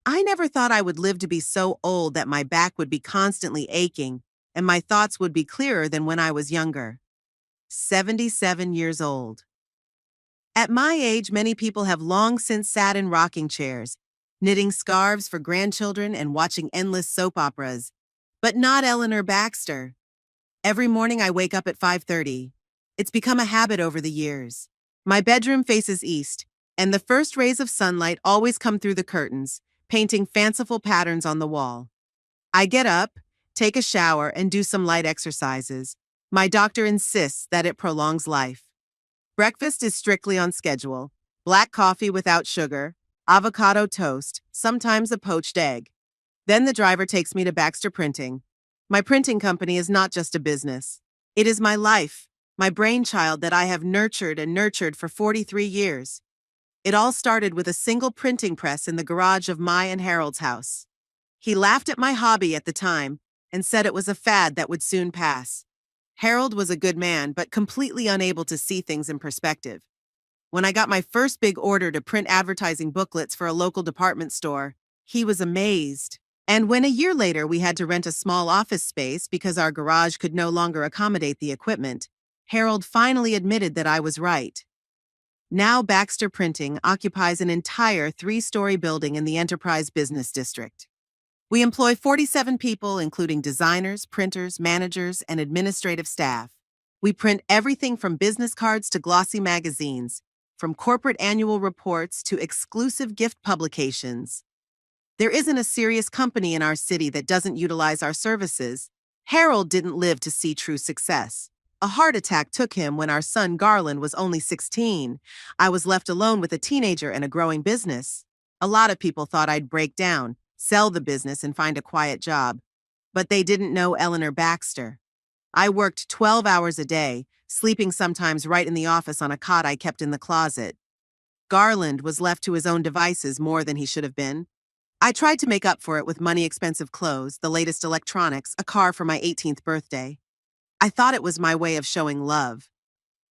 I never thought I would live to be so old that my back would be constantly aching and my thoughts would be clearer than when I was younger. 77 years old. At my age, many people have long since sat in rocking chairs, knitting scarves for grandchildren and watching endless soap operas. But not Eleanor Baxter. Every morning I wake up at 5:30. It's become a habit over the years. My bedroom faces east, and the first rays of sunlight always come through the curtains, painting fanciful patterns on the wall. I get up, take a shower, and do some light exercises. My doctor insists that it prolongs life. Breakfast is strictly on schedule. Black coffee without sugar, avocado toast, sometimes a poached egg. Then the driver takes me to Baxter Printing. My printing company is not just a business. It is my life, my brainchild that I have nurtured and nurtured for 43 years. It all started with a single printing press in the garage of my and Harold's house. He laughed at my hobby at the time and said it was a fad that would soon pass. Harold was a good man, but completely unable to see things in perspective. When I got my first big order to print advertising booklets for a local department store, he was amazed. And when a year later we had to rent a small office space because our garage could no longer accommodate the equipment, Harold finally admitted that I was right. Now Baxter Printing occupies an entire 3-story building in the Enterprise Business District. We employ 47 people, including designers, printers, managers, and administrative staff. We print everything from business cards to glossy magazines, from corporate annual reports to exclusive gift publications. There isn't a serious company in our city that doesn't utilize our services. Harold didn't live to see true success. A heart attack took him when our son Garland was only 16. I was left alone with a teenager and a growing business. A lot of people thought I'd break down, sell the business, and find a quiet job. But they didn't know Eleanor Baxter. I worked 12 hours a day, sleeping sometimes right in the office on a cot I kept in the closet. Garland was left to his own devices more than he should have been. I tried to make up for it with money-expensive clothes, the latest electronics, a car for my 18th birthday. I thought it was my way of showing love.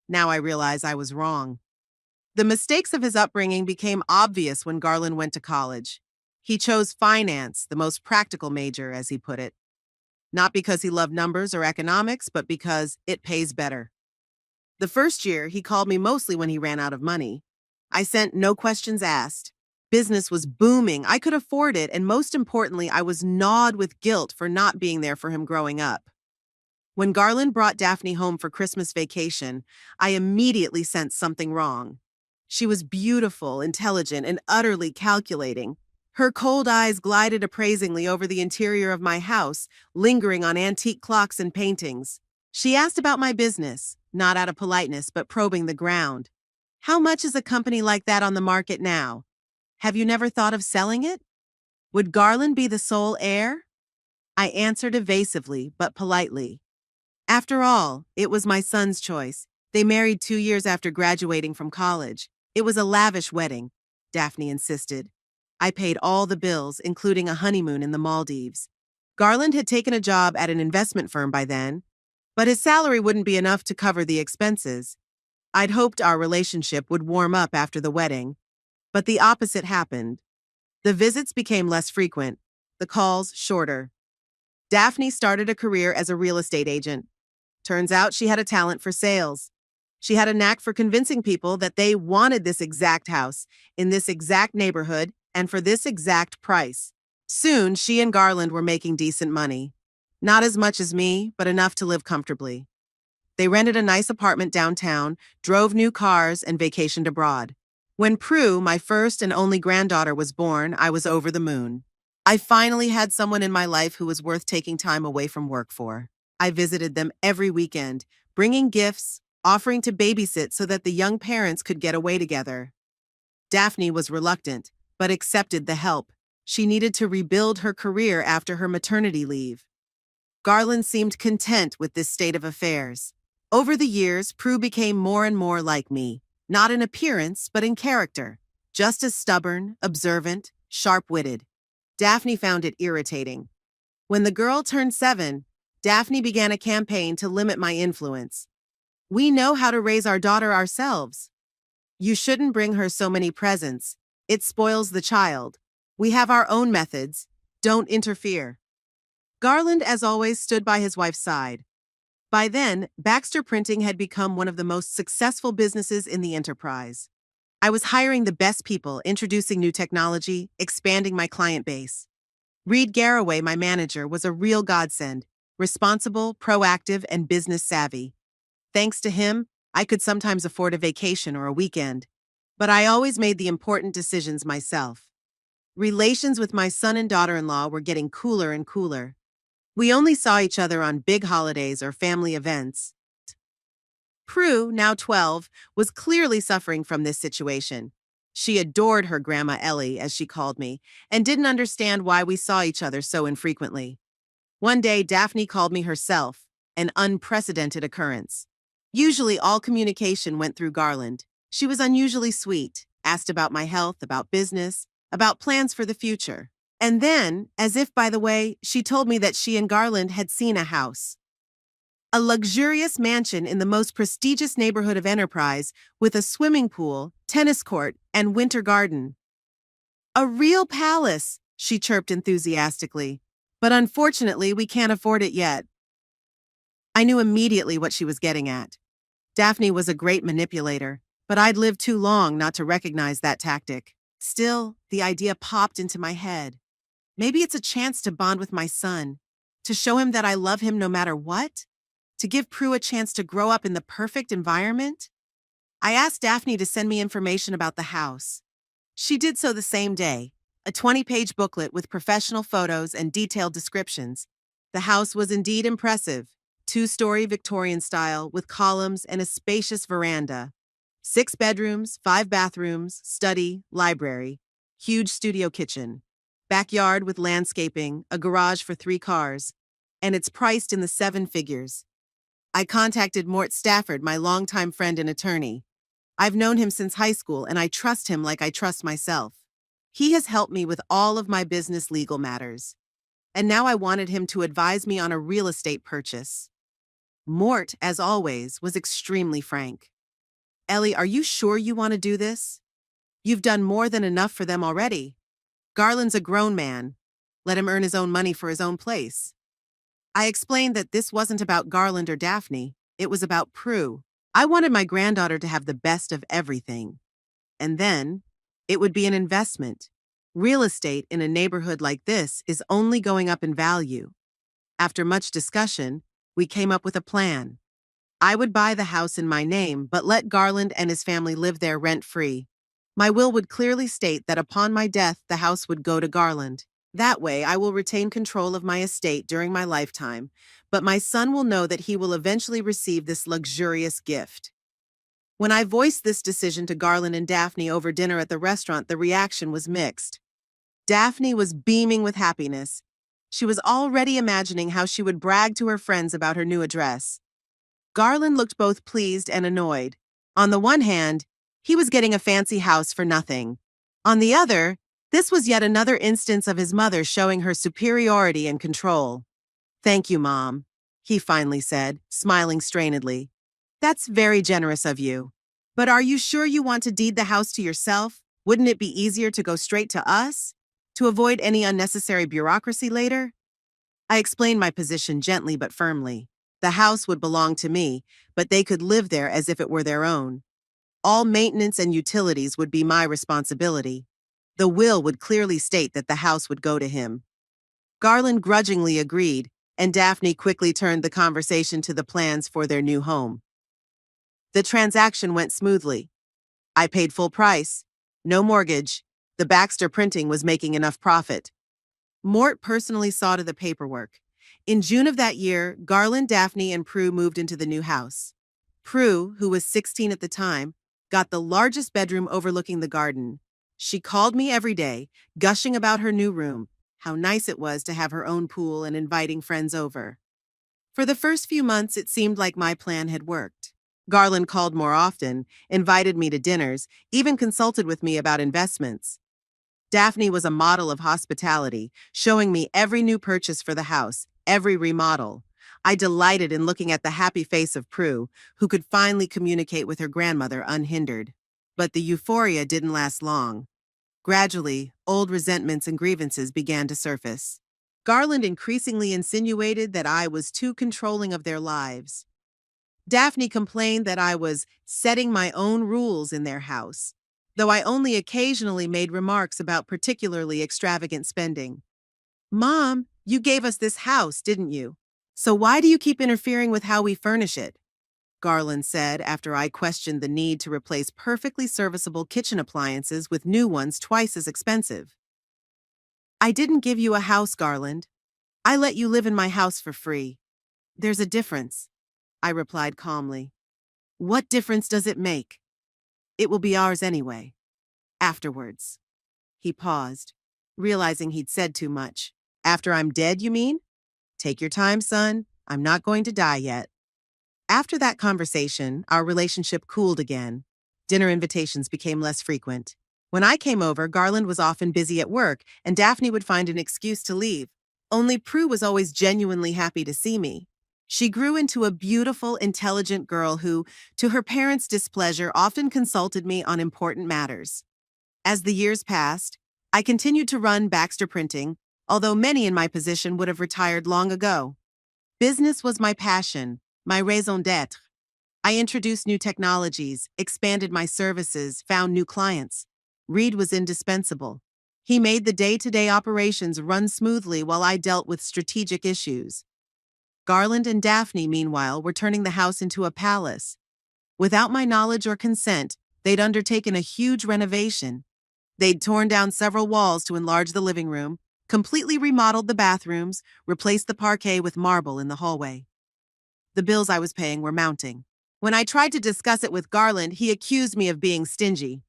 Now I realize I was wrong. The mistakes of his upbringing became obvious when Garland went to college. He chose finance, the most practical major, as he put it. Not because he loved numbers or economics, but because it pays better. The first year, he called me mostly when he ran out of money. I sent no questions asked. Business was booming. I could afford it, and most importantly, I was gnawed with guilt for not being there for him growing up. When Garland brought Daphne home for Christmas vacation, I immediately sensed something wrong. She was beautiful, intelligent, and utterly calculating. Her cold eyes glided appraisingly over the interior of my house, lingering on antique clocks and paintings. She asked about my business, not out of politeness, but probing the ground. How much is a company like that on the market now? Have you never thought of selling it? Would Garland be the sole heir? I answered evasively, but politely. After all, it was my son's choice. They married 2 years after graduating from college. It was a lavish wedding, Daphne insisted. I paid all the bills, including a honeymoon in the Maldives. Garland had taken a job at an investment firm by then, but his salary wouldn't be enough to cover the expenses. I'd hoped our relationship would warm up after the wedding, but the opposite happened. The visits became less frequent, the calls shorter. Daphne started a career as a real estate agent. Turns out she had a talent for sales. She had a knack for convincing people that they wanted this exact house, in this exact neighborhood, and for this exact price. Soon, she and Garland were making decent money. Not as much as me, but enough to live comfortably. They rented a nice apartment downtown, drove new cars, and vacationed abroad. When Prue, my first and only granddaughter, was born, I was over the moon. I finally had someone in my life who was worth taking time away from work for. I visited them every weekend, bringing gifts, offering to babysit so that the young parents could get away together. Daphne was reluctant, but accepted the help. She needed to rebuild her career after her maternity leave. Garland seemed content with this state of affairs. Over the years, Prue became more and more like me, not in appearance, but in character, just as stubborn, observant, sharp-witted. Daphne found it irritating. When the girl turned 7, Daphne began a campaign to limit my influence. We know how to raise our daughter ourselves. You shouldn't bring her so many presents. It spoils the child. We have our own methods. Don't interfere. Garland, as always, stood by his wife's side. By then, Baxter Printing had become one of the most successful businesses in the enterprise. I was hiring the best people, introducing new technology, expanding my client base. Reed Garraway, my manager, was a real godsend, responsible, proactive, and business savvy. Thanks to him, I could sometimes afford a vacation or a weekend. But I always made the important decisions myself. Relations with my son and daughter-in-law were getting cooler and cooler. We only saw each other on big holidays or family events. Prue, now 12, was clearly suffering from this situation. She adored her Grandma Ellie, as she called me, and didn't understand why we saw each other so infrequently. One day, Daphne called me herself, an unprecedented occurrence. Usually, all communication went through Garland. She was unusually sweet, asked about my health, about business, about plans for the future. And then, as if by the way, she told me that she and Garland had seen a house. A luxurious mansion in the most prestigious neighborhood of Enterprise, with a swimming pool, tennis court, and winter garden. A real palace, she chirped enthusiastically. But unfortunately, we can't afford it yet. I knew immediately what she was getting at. Daphne was a great manipulator, but I'd lived too long not to recognize that tactic. Still, the idea popped into my head. Maybe it's a chance to bond with my son, to show him that I love him no matter what, to give Prue a chance to grow up in the perfect environment. I asked Daphne to send me information about the house. She did so the same day, a 20-page booklet with professional photos and detailed descriptions. The house was indeed impressive, two-story Victorian style with columns and a spacious veranda. 6 bedrooms, 5 bathrooms, study, library, huge studio kitchen, backyard with landscaping, a garage for 3 cars, and it's priced in the 7 figures. I contacted Mort Stafford, my longtime friend and attorney. I've known him since high school, and I trust him like I trust myself. He has helped me with all of my business legal matters. And now I wanted him to advise me on a real estate purchase. Mort, as always, was extremely frank. Ellie, are you sure you want to do this? You've done more than enough for them already. Garland's a grown man. Let him earn his own money for his own place. I explained that this wasn't about Garland or Daphne. It was about Prue. I wanted my granddaughter to have the best of everything. And then, it would be an investment. Real estate in a neighborhood like this is only going up in value. After much discussion, we came up with a plan. I would buy the house in my name, but let Garland and his family live there rent-free. My will would clearly state that upon my death, the house would go to Garland. That way, I will retain control of my estate during my lifetime, but my son will know that he will eventually receive this luxurious gift. When I voiced this decision to Garland and Daphne over dinner at the restaurant, the reaction was mixed. Daphne was beaming with happiness. She was already imagining how she would brag to her friends about her new address. Garland looked both pleased and annoyed. On the one hand, he was getting a fancy house for nothing. On the other, this was yet another instance of his mother showing her superiority and control. "Thank you, Mom," he finally said, smiling strainedly. "That's very generous of you. But are you sure you want to deed the house to yourself? Wouldn't it be easier to go straight to us? To avoid any unnecessary bureaucracy later?" I explained my position gently but firmly. The house would belong to me, but they could live there as if it were their own. All maintenance and utilities would be my responsibility. The will would clearly state that the house would go to him. Garland grudgingly agreed, and Daphne quickly turned the conversation to the plans for their new home. The transaction went smoothly. I paid full price. No mortgage. The Baxter Printing was making enough profit. Mort personally saw to the paperwork. In June of that year, Garland, Daphne, and Prue moved into the new house. Prue, who was 16 at the time, got the largest bedroom overlooking the garden. She called me every day, gushing about her new room, how nice it was to have her own pool and inviting friends over. For the first few months, it seemed like my plan had worked. Garland called more often, invited me to dinners, even consulted with me about investments. Daphne was a model of hospitality, showing me every new purchase for the house, every remodel. I delighted in looking at the happy face of Prue, who could finally communicate with her grandmother unhindered. But the euphoria didn't last long. Gradually, old resentments and grievances began to surface. Garland increasingly insinuated that I was too controlling of their lives. Daphne complained that I was setting my own rules in their house, though I only occasionally made remarks about particularly extravagant spending. Mom, you gave us this house, didn't you? So why do you keep interfering with how we furnish it? Garland said after I questioned the need to replace perfectly serviceable kitchen appliances with new ones twice as expensive. I didn't give you a house, Garland. I let you live in my house for free. There's a difference, I replied calmly. What difference does it make? It will be ours anyway. Afterwards. He paused, realizing he'd said too much. After I'm dead, you mean? Take your time, son. I'm not going to die yet. After that conversation, our relationship cooled again. Dinner invitations became less frequent. When I came over, Garland was often busy at work, and Daphne would find an excuse to leave. Only Prue was always genuinely happy to see me. She grew into a beautiful, intelligent girl who, to her parents' displeasure, often consulted me on important matters. As the years passed, I continued to run Baxter Printing, although many in my position would have retired long ago. Business was my passion, my raison d'être. I introduced new technologies, expanded my services, found new clients. Reed was indispensable. He made the day-to-day operations run smoothly while I dealt with strategic issues. Garland and Daphne, meanwhile, were turning the house into a palace. Without my knowledge or consent, they'd undertaken a huge renovation. They'd torn down several walls to enlarge the living room, completely remodeled the bathrooms, replaced the parquet with marble in the hallway. The bills I was paying were mounting. When I tried to discuss it with Garland, he accused me of being stingy.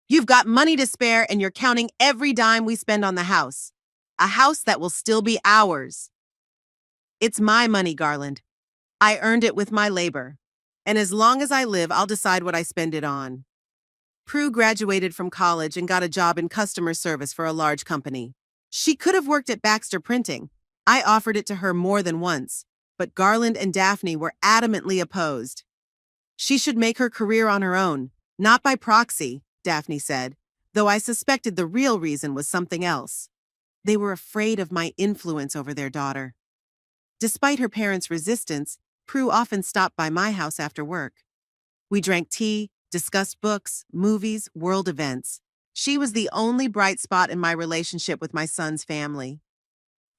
You've got money to spare and you're counting every dime we spend on the house. A house that will still be ours. It's my money, Garland. I earned it with my labor. And as long as I live, I'll decide what I spend it on. Prue graduated from college and got a job in customer service for a large company. She could have worked at Baxter Printing. I offered it to her more than once, but Garland and Daphne were adamantly opposed. She should make her career on her own, not by proxy, Daphne said, though I suspected the real reason was something else. They were afraid of my influence over their daughter. Despite her parents' resistance, Prue often stopped by my house after work. We drank tea, discussed books, movies, world events. She was the only bright spot in my relationship with my son's family.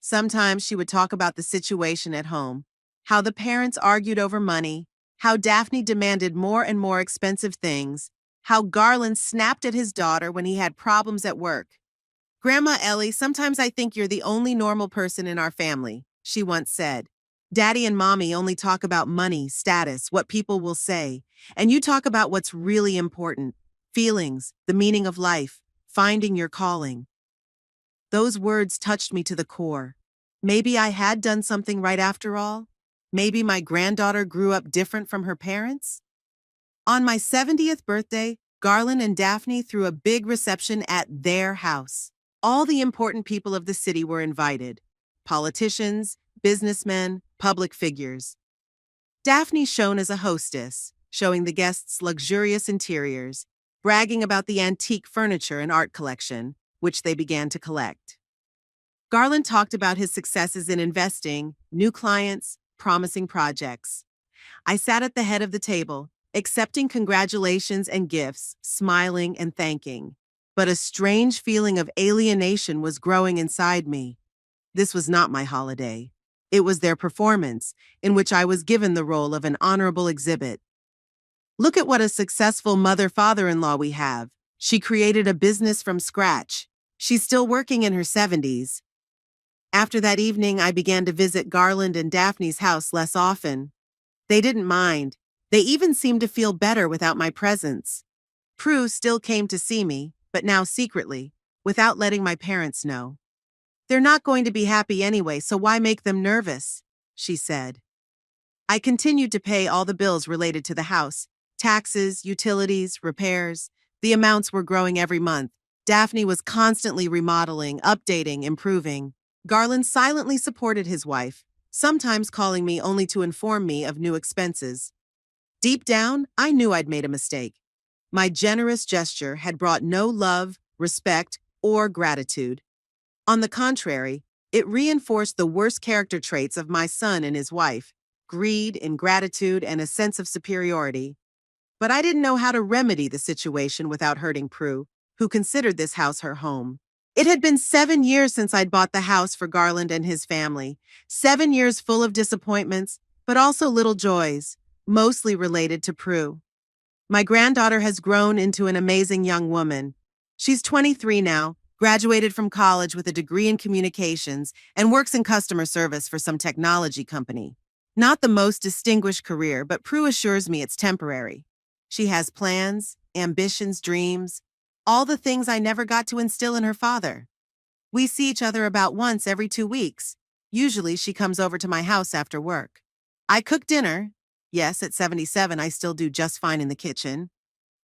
Sometimes she would talk about the situation at home, how the parents argued over money, how Daphne demanded more and more expensive things, how Garland snapped at his daughter when he had problems at work. Grandma Ellie, sometimes I think you're the only normal person in our family, she once said. Daddy and Mommy only talk about money, status, what people will say, and you talk about what's really important, feelings, the meaning of life, finding your calling. Those words touched me to the core. Maybe I had done something right after all. Maybe my granddaughter grew up different from her parents. On my 70th birthday, Garland and Daphne threw a big reception at their house. All the important people of the city were invited. Politicians, businessmen, public figures. Daphne shone as a hostess, showing the guests luxurious interiors, bragging about the antique furniture and art collection, which they began to collect. Garland talked about his successes in investing, new clients, promising projects. I sat at the head of the table, accepting congratulations and gifts, smiling and thanking. But a strange feeling of alienation was growing inside me. This was not my holiday. It was their performance, in which I was given the role of an honorable exhibit. Look at what a successful mother-father-in-law we have. She created a business from scratch. She's still working in her 70s. After that evening, I began to visit Garland and Daphne's house less often. They didn't mind. They even seemed to feel better without my presence. Prue still came to see me, but now secretly, without letting my parents know. They're not going to be happy anyway, so why make them nervous? She said. I continued to pay all the bills related to the house, taxes, utilities, repairs. The amounts were growing every month. Daphne was constantly remodeling, updating, improving. Garland silently supported his wife, sometimes calling me only to inform me of new expenses. Deep down, I knew I'd made a mistake. My generous gesture had brought no love, respect, or gratitude. On the contrary, it reinforced the worst character traits of my son and his wife: greed, ingratitude, and a sense of superiority. But I didn't know how to remedy the situation without hurting Prue, who considered this house her home. It had been 7 years since I'd bought the house for Garland and his family. 7 years full of disappointments, but also little joys, mostly related to Prue. My granddaughter has grown into an amazing young woman. She's 23 now, graduated from college with a degree in communications, and works in customer service for some technology company. Not the most distinguished career, but Prue assures me it's temporary. She has plans, ambitions, dreams, all the things I never got to instill in her father. We see each other about once every 2 weeks. Usually she comes over to my house after work. I cook dinner. Yes, at 77, I still do just fine in the kitchen.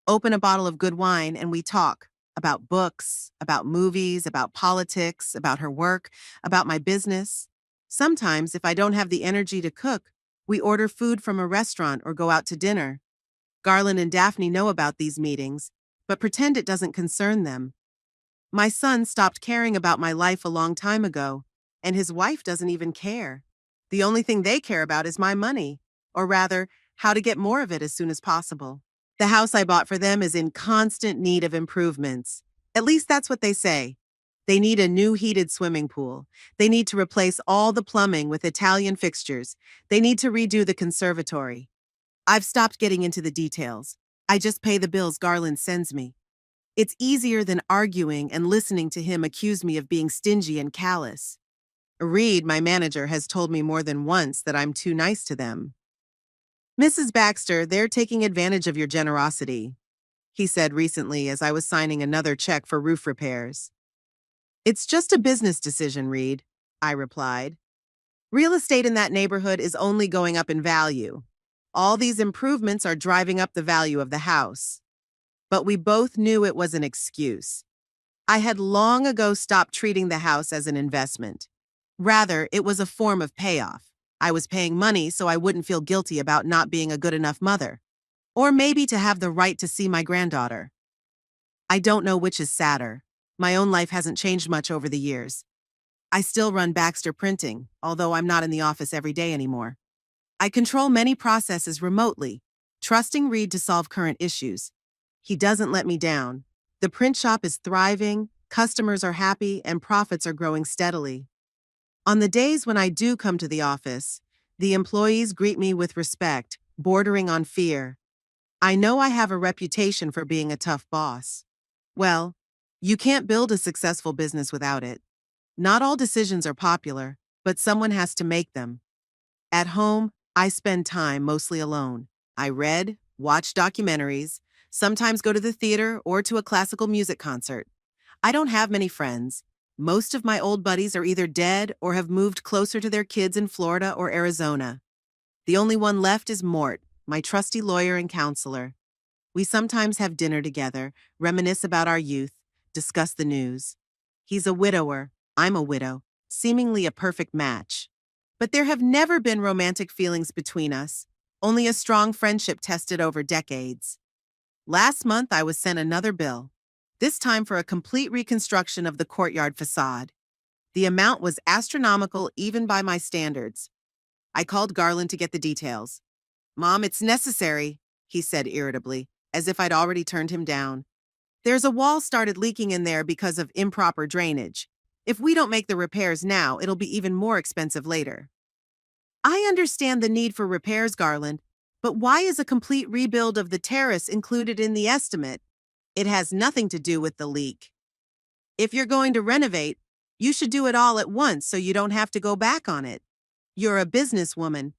Open a bottle of good wine and we talk about books, about movies, about politics, about her work, about my business. Sometimes, if I don't have the energy to cook, we order food from a restaurant or go out to dinner. Garland and Daphne know about these meetings, but pretend it doesn't concern them. My son stopped caring about my life a long time ago, and his wife doesn't even care. The only thing they care about is my money, or rather, how to get more of it as soon as possible. The house I bought for them is in constant need of improvements. At least that's what they say. They need a new heated swimming pool. They need to replace all the plumbing with Italian fixtures. They need to redo the conservatory. I've stopped getting into the details. I just pay the bills Garland sends me. It's easier than arguing and listening to him accuse me of being stingy and callous. Reed, my manager, has told me more than once that I'm too nice to them. "Mrs. Baxter, they're taking advantage of your generosity," he said recently as I was signing another check for roof repairs. "It's just a business decision, Reed," I replied. "Real estate in that neighborhood is only going up in value. All these improvements are driving up the value of the house." But we both knew it was an excuse. I had long ago stopped treating the house as an investment. Rather, it was a form of payoff. I was paying money so I wouldn't feel guilty about not being a good enough mother. Or maybe to have the right to see my granddaughter. I don't know which is sadder. My own life hasn't changed much over the years. I still run Baxter Printing, although I'm not in the office every day anymore. I control many processes remotely, trusting Reed to solve current issues. He doesn't let me down. The print shop is thriving, customers are happy, and profits are growing steadily. On the days when I do come to the office, the employees greet me with respect, bordering on fear. I know I have a reputation for being a tough boss. Well, you can't build a successful business without it. Not all decisions are popular, but someone has to make them. At home, I spend time mostly alone. I read, watch documentaries, sometimes go to the theater or to a classical music concert. I don't have many friends. Most of my old buddies are either dead or have moved closer to their kids in Florida or Arizona. The only one left is Mort, my trusty lawyer and counselor. We sometimes have dinner together, reminisce about our youth, discuss the news. He's a widower, I'm a widow, seemingly a perfect match. But there have never been romantic feelings between us, only a strong friendship tested over decades. Last month, I was sent another bill, this time for a complete reconstruction of the courtyard facade. The amount was astronomical even by my standards. I called Garland to get the details. "Mom, it's necessary," he said irritably, as if I'd already turned him down. "There's a wall started leaking in there because of improper drainage. If we don't make the repairs now, it'll be even more expensive later." I understand the need for repairs, Garland, but why is a complete rebuild of the terrace included in the estimate? It has nothing to do with the leak. If you're going to renovate, you should do it all at once so you don't have to go back on it. You're a businesswoman.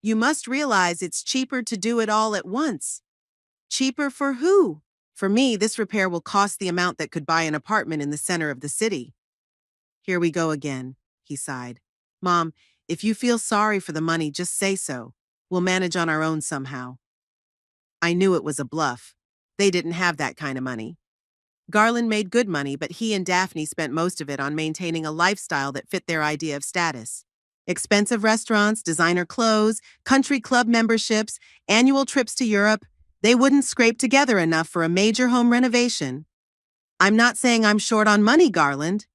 You must realize it's cheaper to do it all at once. Cheaper for who? For me, this repair will cost the amount that could buy an apartment in the center of the city. Here we go again, he sighed. "Mom, if you feel sorry for the money, just say so. We'll manage on our own somehow." I knew it was a bluff. They didn't have that kind of money. Garland made good money, but he and Daphne spent most of it on maintaining a lifestyle that fit their idea of status. Expensive restaurants, designer clothes, country club memberships, annual trips to Europe. They wouldn't scrape together enough for a major home renovation. I'm not saying I'm short on money, Garland.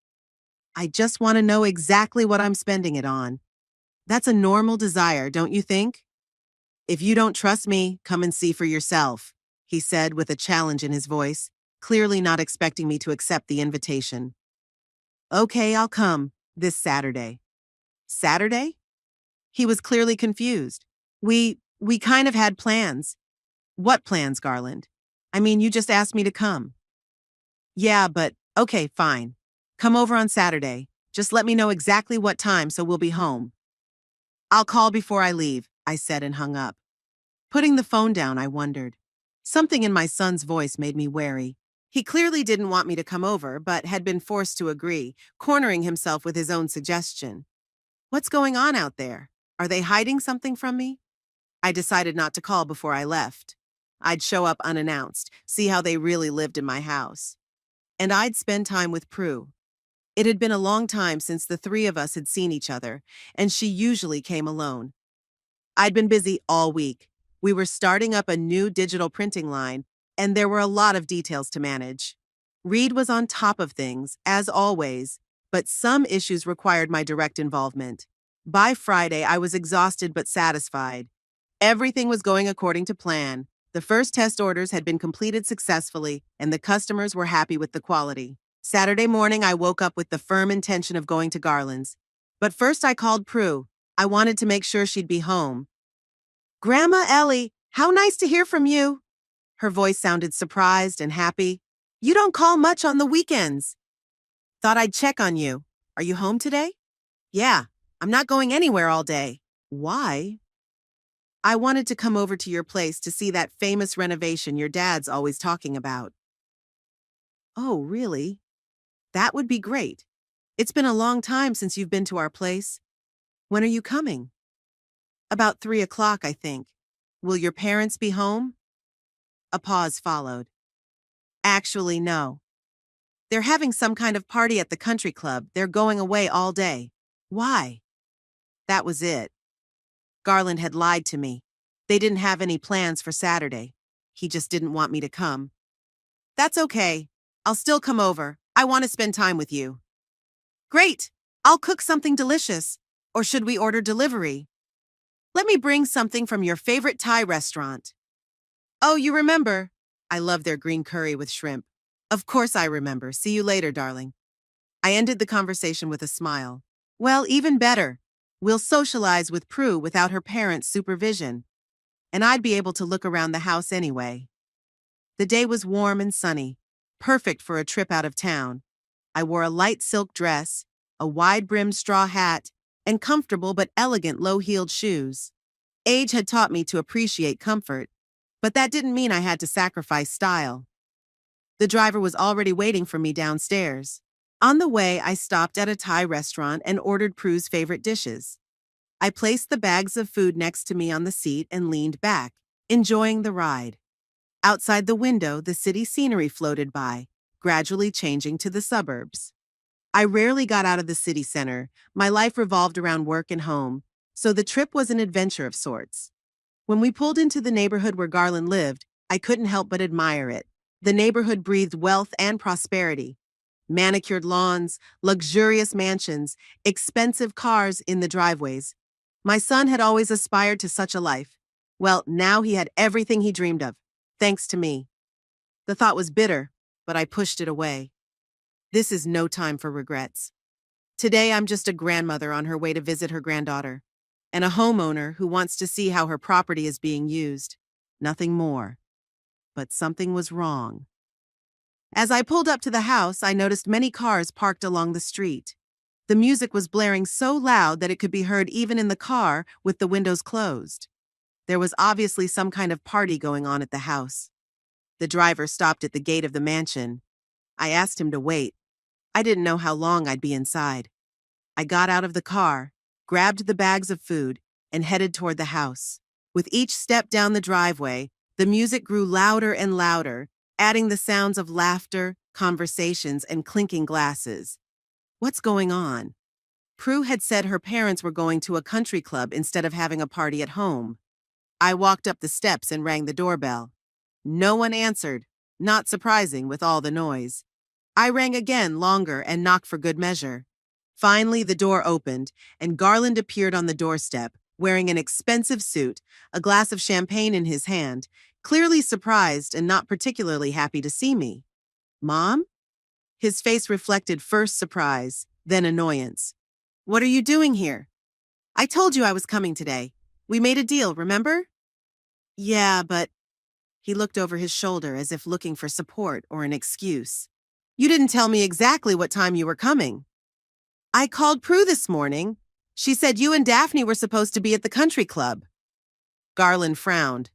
I just want to know exactly what I'm spending it on. That's a normal desire, don't you think? If you don't trust me, come and see for yourself, he said with a challenge in his voice, clearly not expecting me to accept the invitation. Okay, I'll come this Saturday. Saturday? He was clearly confused. We kind of had plans. What plans, Garland? I mean, you just asked me to come. Yeah, but okay, fine. Come over on Saturday. Just let me know exactly what time so we'll be home. I'll call before I leave, I said and hung up. Putting the phone down, I wondered. Something in my son's voice made me wary. He clearly didn't want me to come over, but had been forced to agree, cornering himself with his own suggestion. What's going on out there? Are they hiding something from me? I decided not to call before I left. I'd show up unannounced, see how they really lived in my house. And I'd spend time with Prue. It had been a long time since the three of us had seen each other, and she usually came alone. I'd been busy all week. We were starting up a new digital printing line, and there were a lot of details to manage. Reed was on top of things, as always, but some issues required my direct involvement. By Friday, I was exhausted but satisfied. Everything was going according to plan. The first test orders had been completed successfully, and the customers were happy with the quality. Saturday morning, I woke up with the firm intention of going to Garland's. But first I called Prue. I wanted to make sure she'd be home. Grandma Ellie, how nice to hear from you. Her voice sounded surprised and happy. You don't call much on the weekends. Thought I'd check on you. Are you home today? Yeah, I'm not going anywhere all day. Why? I wanted to come over to your place to see that famous renovation your dad's always talking about. Oh, really? That would be great. It's been a long time since you've been to our place. When are you coming? About 3 o'clock, I think. Will your parents be home? A pause followed. Actually, no. They're having some kind of party at the country club. They're going away all day. Why? That was it. Garland had lied to me. They didn't have any plans for Saturday. He just didn't want me to come. That's okay. I'll still come over. I want to spend time with you. Great. I'll cook something delicious. Or should we order delivery? Let me bring something from your favorite Thai restaurant. Oh, you remember? I love their green curry with shrimp. Of course I remember. See you later, darling. I ended the conversation with a smile. Well, even better. We'll socialize with Prue without her parents' supervision. And I'd be able to look around the house anyway. The day was warm and sunny, perfect for a trip out of town. I wore a light silk dress, a wide-brimmed straw hat, and comfortable but elegant low-heeled shoes. Age had taught me to appreciate comfort, but that didn't mean I had to sacrifice style. The driver was already waiting for me downstairs. On the way, I stopped at a Thai restaurant and ordered Prue's favorite dishes. I placed the bags of food next to me on the seat and leaned back, enjoying the ride. Outside the window, the city scenery floated by, gradually changing to the suburbs. I rarely got out of the city center. My life revolved around work and home, so the trip was an adventure of sorts. When we pulled into the neighborhood where Garland lived, I couldn't help but admire it. The neighborhood breathed wealth and prosperity. Manicured lawns, luxurious mansions, expensive cars in the driveways. My son had always aspired to such a life. Well, now he had everything he dreamed of, thanks to me. The thought was bitter, but I pushed it away. This is no time for regrets. Today I'm just a grandmother on her way to visit her granddaughter, and a homeowner who wants to see how her property is being used. Nothing more. But something was wrong. As I pulled up to the house, I noticed many cars parked along the street. The music was blaring so loud that it could be heard even in the car with the windows closed. There was obviously some kind of party going on at the house. The driver stopped at the gate of the mansion. I asked him to wait. I didn't know how long I'd be inside. I got out of the car, grabbed the bags of food, and headed toward the house. With each step down the driveway, the music grew louder and louder, adding the sounds of laughter, conversations, and clinking glasses. What's going on? Prue had said her parents were going to a country club instead of having a party at home. I walked up the steps and rang the doorbell. No one answered, not surprising with all the noise. I rang again, longer, and knocked for good measure. Finally, the door opened, and Garland appeared on the doorstep, wearing an expensive suit, a glass of champagne in his hand, clearly surprised and not particularly happy to see me. Mom? His face reflected first surprise, then annoyance. What are you doing here? I told you I was coming today. We made a deal, remember? Yeah, but he looked over his shoulder as if looking for support or an excuse. You didn't tell me exactly what time you were coming. I called Prue this morning. She said you and Daphne were supposed to be at the country club. Garland frowned.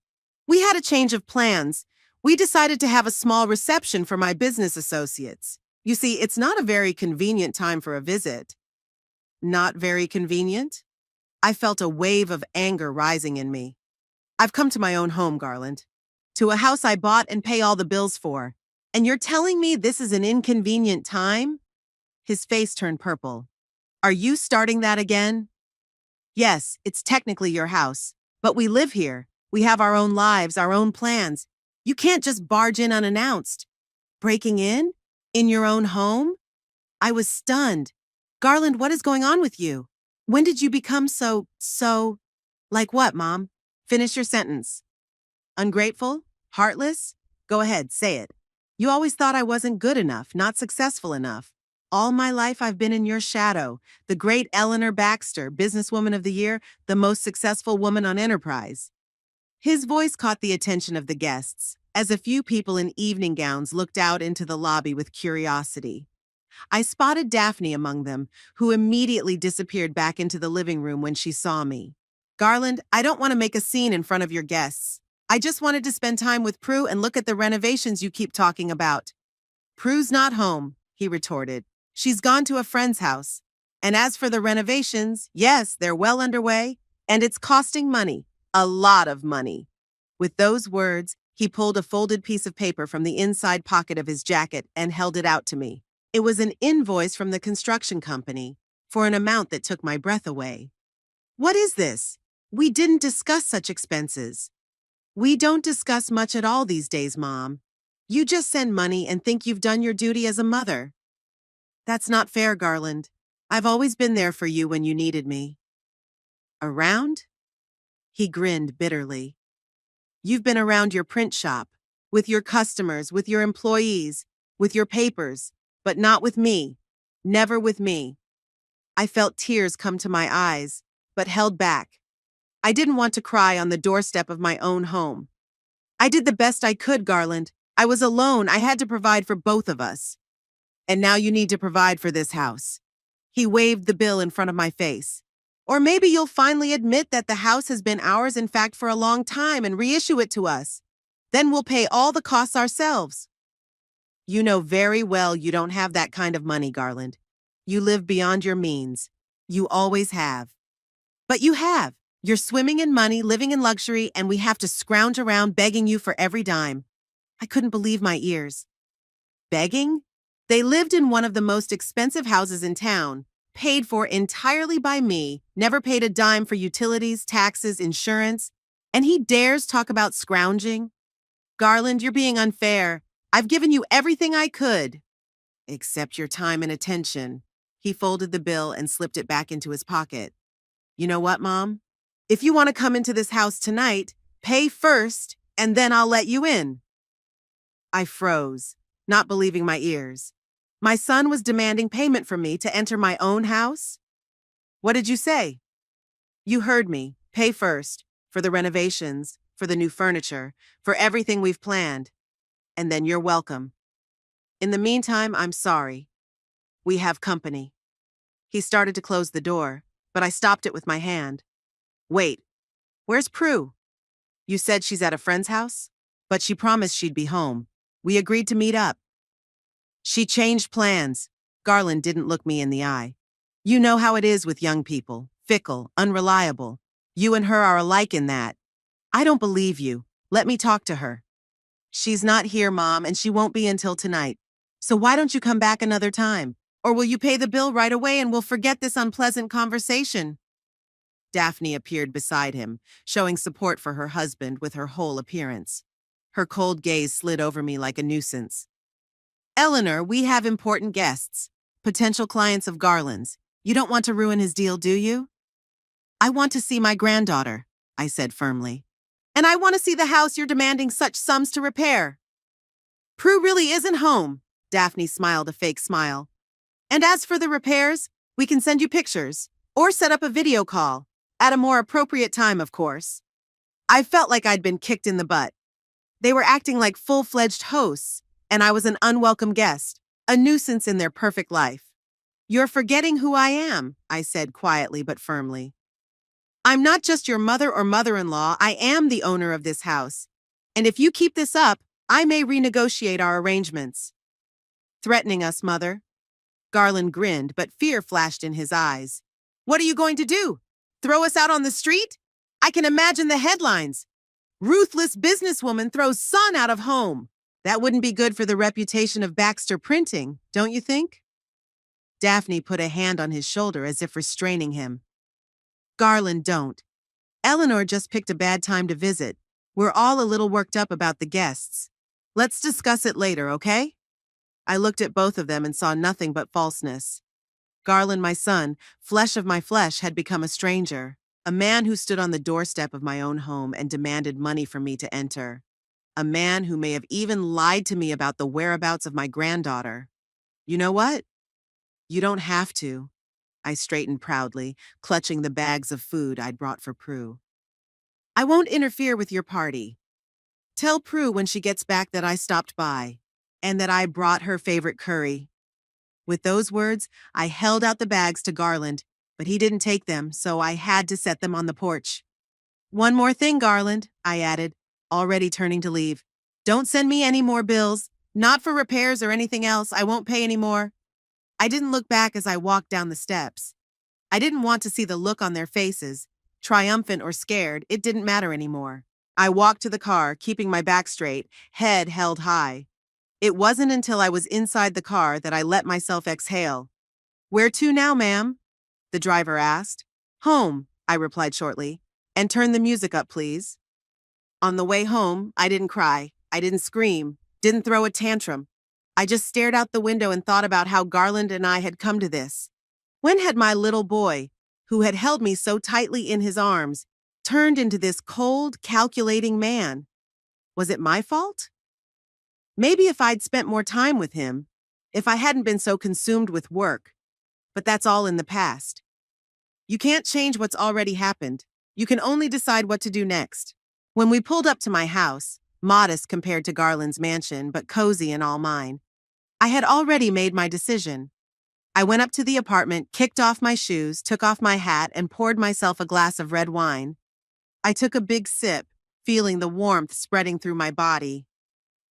We had a change of plans. We decided to have a small reception for my business associates. You see, it's not a very convenient time for a visit. Not very convenient? I felt a wave of anger rising in me. I've come to my own home, Garland. To a house I bought and pay all the bills for. And you're telling me this is an inconvenient time? His face turned purple. Are you starting that again? Yes, it's technically your house. But we live here. We have our own lives, our own plans. You can't just barge in unannounced. Breaking in? In your own home? I was stunned. Garland, what is going on with you? When did you become so... Like what, Mom? Finish your sentence. Ungrateful? Heartless? Go ahead, say it. You always thought I wasn't good enough, not successful enough. All my life I've been in your shadow, the great Eleanor Baxter, Businesswoman of the Year, the most successful woman on Enterprise. His voice caught the attention of the guests, as a few people in evening gowns looked out into the lobby with curiosity. I spotted Daphne among them, who immediately disappeared back into the living room when she saw me. Garland, I don't want to make a scene in front of your guests. I just wanted to spend time with Prue and look at the renovations you keep talking about. Prue's not home, he retorted. She's gone to a friend's house. And as for the renovations, yes, they're well underway, and it's costing money. A lot of money. With those words, he pulled a folded piece of paper from the inside pocket of his jacket and held it out to me. It was an invoice from the construction company for an amount that took my breath away. What is this? We didn't discuss such expenses. We don't discuss much at all these days, Mom. You just send money and think you've done your duty as a mother. That's not fair, Garland. I've always been there for you when you needed me. Around? He grinned bitterly. You've been around your print shop, with your customers, with your employees, with your papers, but not with me. Never with me. I felt tears come to my eyes, but held back. I didn't want to cry on the doorstep of my own home. I did the best I could, Garland. I was alone. I had to provide for both of us. And now you need to provide for this house. He waved the bill in front of my face. Or maybe you'll finally admit that the house has been ours, in fact, for a long time and reissue it to us. Then we'll pay all the costs ourselves. You know very well you don't have that kind of money, Garland. You live beyond your means. You always have. But you have. You're swimming in money, living in luxury, and we have to scrounge around begging you for every dime. I couldn't believe my ears. Begging? They lived in one of the most expensive houses in town, paid for entirely by me, never paid a dime for utilities, taxes, insurance, and he dares talk about scrounging? Garland, you're being unfair. I've given you everything I could. Except your time and attention. He folded the bill and slipped it back into his pocket. You know what, Mom? If you want to come into this house tonight, pay first, and then I'll let you in. I froze, not believing my ears. My son was demanding payment from me to enter my own house? What did you say? You heard me. Pay first, for the renovations, for the new furniture, for everything we've planned. And then you're welcome. In the meantime, I'm sorry. We have company. He started to close the door, but I stopped it with my hand. Wait, where's Prue? You said she's at a friend's house? But she promised she'd be home. We agreed to meet up. She changed plans. Garland didn't look me in the eye. You know how it is with young people. Fickle, unreliable. You and her are alike in that. I don't believe you. Let me talk to her. She's not here, Mom, and she won't be until tonight. So why don't you come back another time? Or will you pay the bill right away and we'll forget this unpleasant conversation? Daphne appeared beside him, showing support for her husband with her whole appearance. Her cold gaze slid over me like a nuisance. Eleanor, we have important guests, potential clients of Garland's. You don't want to ruin his deal, do you? I want to see my granddaughter, I said firmly. And I want to see the house you're demanding such sums to repair. Prue really isn't home, Daphne smiled a fake smile. And as for the repairs, we can send you pictures, or set up a video call, at a more appropriate time, of course. I felt like I'd been kicked in the butt. They were acting like full-fledged hosts, and I was an unwelcome guest, a nuisance in their perfect life. You're forgetting who I am, I said quietly but firmly. I'm not just your mother or mother-in-law, I am the owner of this house. And if you keep this up, I may renegotiate our arrangements. Threatening us, Mother? Garland grinned, but fear flashed in his eyes. What are you going to do? Throw us out on the street? I can imagine the headlines. Ruthless businesswoman throws son out of home. That wouldn't be good for the reputation of Baxter Printing, don't you think? Daphne put a hand on his shoulder as if restraining him. Garland, don't. Eleanor just picked a bad time to visit. We're all a little worked up about the guests. Let's discuss it later, okay? I looked at both of them and saw nothing but falseness. Garland, my son, flesh of my flesh, had become a stranger, a man who stood on the doorstep of my own home and demanded money from me to enter. A man who may have even lied to me about the whereabouts of my granddaughter. You know what? You don't have to. I straightened proudly, clutching the bags of food I'd brought for Prue. I won't interfere with your party. Tell Prue when she gets back that I stopped by, and that I brought her favorite curry. With those words, I held out the bags to Garland, but he didn't take them, so I had to set them on the porch. One more thing, Garland, I added, already turning to leave. Don't send me any more bills, not for repairs or anything else. I won't pay any more. I didn't look back as I walked down the steps. I didn't want to see the look on their faces. Triumphant or scared, it didn't matter anymore. I walked to the car, keeping my back straight, head held high. It wasn't until I was inside the car that I let myself exhale. Where to now, ma'am? The driver asked. Home, I replied shortly. And turn the music up, please. On the way home, I didn't cry. I didn't scream. Didn't throw a tantrum. I just stared out the window and thought about how Garland and I had come to this. When had my little boy, who had held me so tightly in his arms, turned into this cold, calculating man? Was it my fault? Maybe if I'd spent more time with him, if I hadn't been so consumed with work. But that's all in the past. You can't change what's already happened. You can only decide what to do next. When we pulled up to my house, modest compared to Garland's mansion, but cozy and all mine, I had already made my decision. I went up to the apartment, kicked off my shoes, took off my hat, and poured myself a glass of red wine. I took a big sip, feeling the warmth spreading through my body.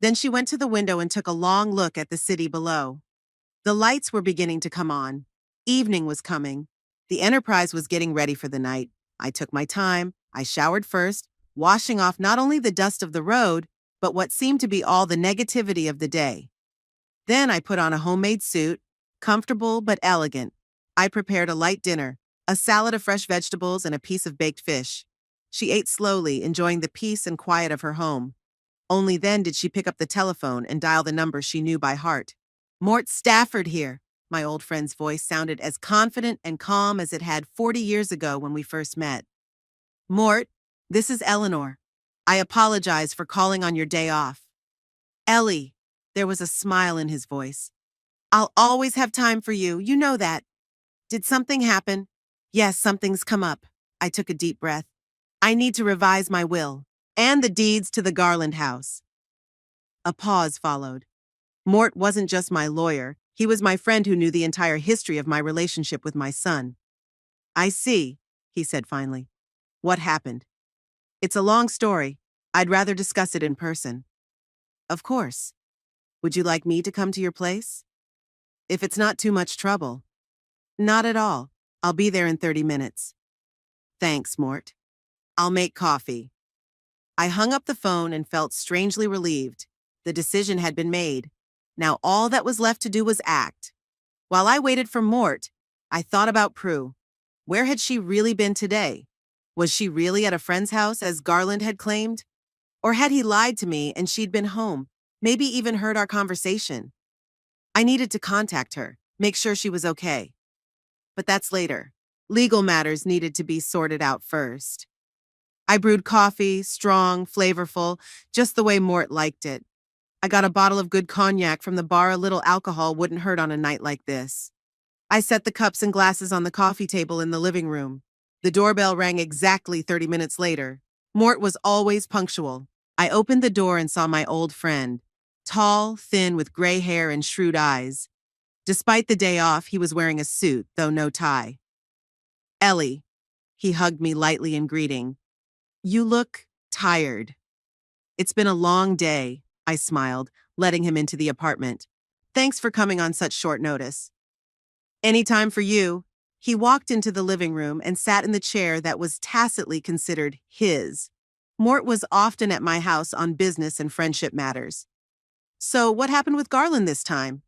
Then she went to the window and took a long look at the city below. The lights were beginning to come on. Evening was coming. The Enterprise was getting ready for the night. I took my time. I showered first, washing off not only the dust of the road, but what seemed to be all the negativity of the day. Then I put on a homemade suit, comfortable but elegant. I prepared a light dinner, a salad of fresh vegetables and a piece of baked fish. She ate slowly, enjoying the peace and quiet of her home. Only then did she pick up the telephone and dial the number she knew by heart. Mort Stafford here. My old friend's voice sounded as confident and calm as it had 40 years ago when we first met. Mort, this is Eleanor. I apologize for calling on your day off. Ellie, there was a smile in his voice. I'll always have time for you, you know that. Did something happen? Yes, something's come up. I took a deep breath. I need to revise my will, and the deeds to the Garland house. A pause followed. Mort wasn't just my lawyer, he was my friend who knew the entire history of my relationship with my son. I see, he said finally. What happened? It's a long story. I'd rather discuss it in person. Of course. Would you like me to come to your place? If it's not too much trouble. Not at all. I'll be there in 30 minutes. Thanks, Mort. I'll make coffee. I hung up the phone and felt strangely relieved. The decision had been made. Now all that was left to do was act. While I waited for Mort, I thought about Prue. Where had she really been today? Was she really at a friend's house, as Garland had claimed? Or had he lied to me and she'd been home, maybe even heard our conversation? I needed to contact her, make sure she was okay. But that's later. Legal matters needed to be sorted out first. I brewed coffee, strong, flavorful, just the way Mort liked it. I got a bottle of good cognac from the bar. A little alcohol wouldn't hurt on a night like this. I set the cups and glasses on the coffee table in the living room. The doorbell rang exactly 30 minutes later. Mort was always punctual. I opened the door and saw my old friend. Tall, thin, with gray hair and shrewd eyes. Despite the day off, he was wearing a suit, though no tie. Ellie. He hugged me lightly in greeting. You look tired. It's been a long day, I smiled, letting him into the apartment. Thanks for coming on such short notice. Any time for you. He walked into the living room and sat in the chair that was tacitly considered his. Mort was often at my house on business and friendship matters. So what happened with Garland this time?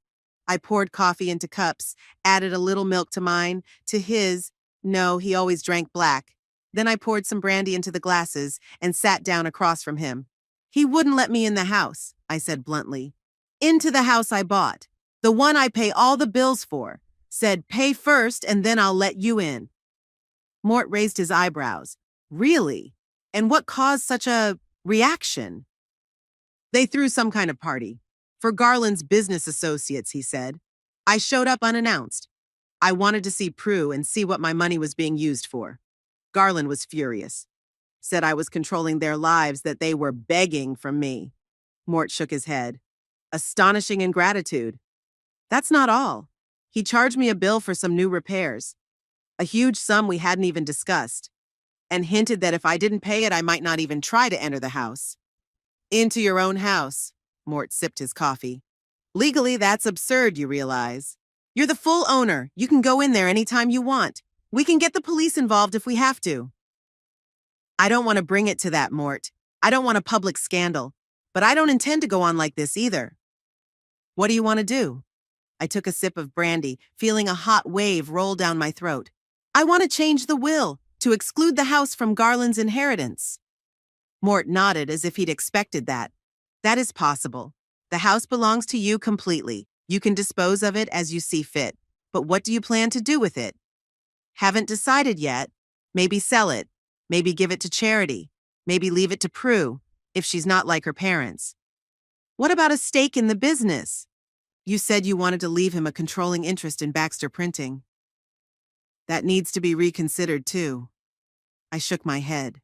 I poured coffee into cups, added a little milk to mine, to his. No, he always drank black. Then I poured some brandy into the glasses and sat down across from him. He wouldn't let me in the house, I said bluntly. Into the house I bought, the one I pay all the bills for. Said, pay first and then I'll let you in. Mort raised his eyebrows. Really? And what caused such a reaction? They threw some kind of party. For Garland's business associates, he said. I showed up unannounced. I wanted to see Prue and see what my money was being used for. Garland was furious. Said I was controlling their lives, that they were begging from me. Mort shook his head. Astonishing ingratitude. That's not all. He charged me a bill for some new repairs, a huge sum we hadn't even discussed, and hinted that if I didn't pay it, I might not even try to enter the house. Into your own house, Mort sipped his coffee. Legally, that's absurd, you realize. You're the full owner. You can go in there anytime you want. We can get the police involved if we have to. I don't want to bring it to that, Mort. I don't want a public scandal, but I don't intend to go on like this either. What do you want to do? I took a sip of brandy, feeling a hot wave roll down my throat. I want to change the will, to exclude the house from Garland's inheritance. Mort nodded as if he'd expected that. That is possible. The house belongs to you completely. You can dispose of it as you see fit. But what do you plan to do with it? Haven't decided yet. Maybe sell it. Maybe give it to charity. Maybe leave it to Prue, if she's not like her parents. What about a stake in the business? You said you wanted to leave him a controlling interest in Baxter Printing. That needs to be reconsidered, too. I shook my head.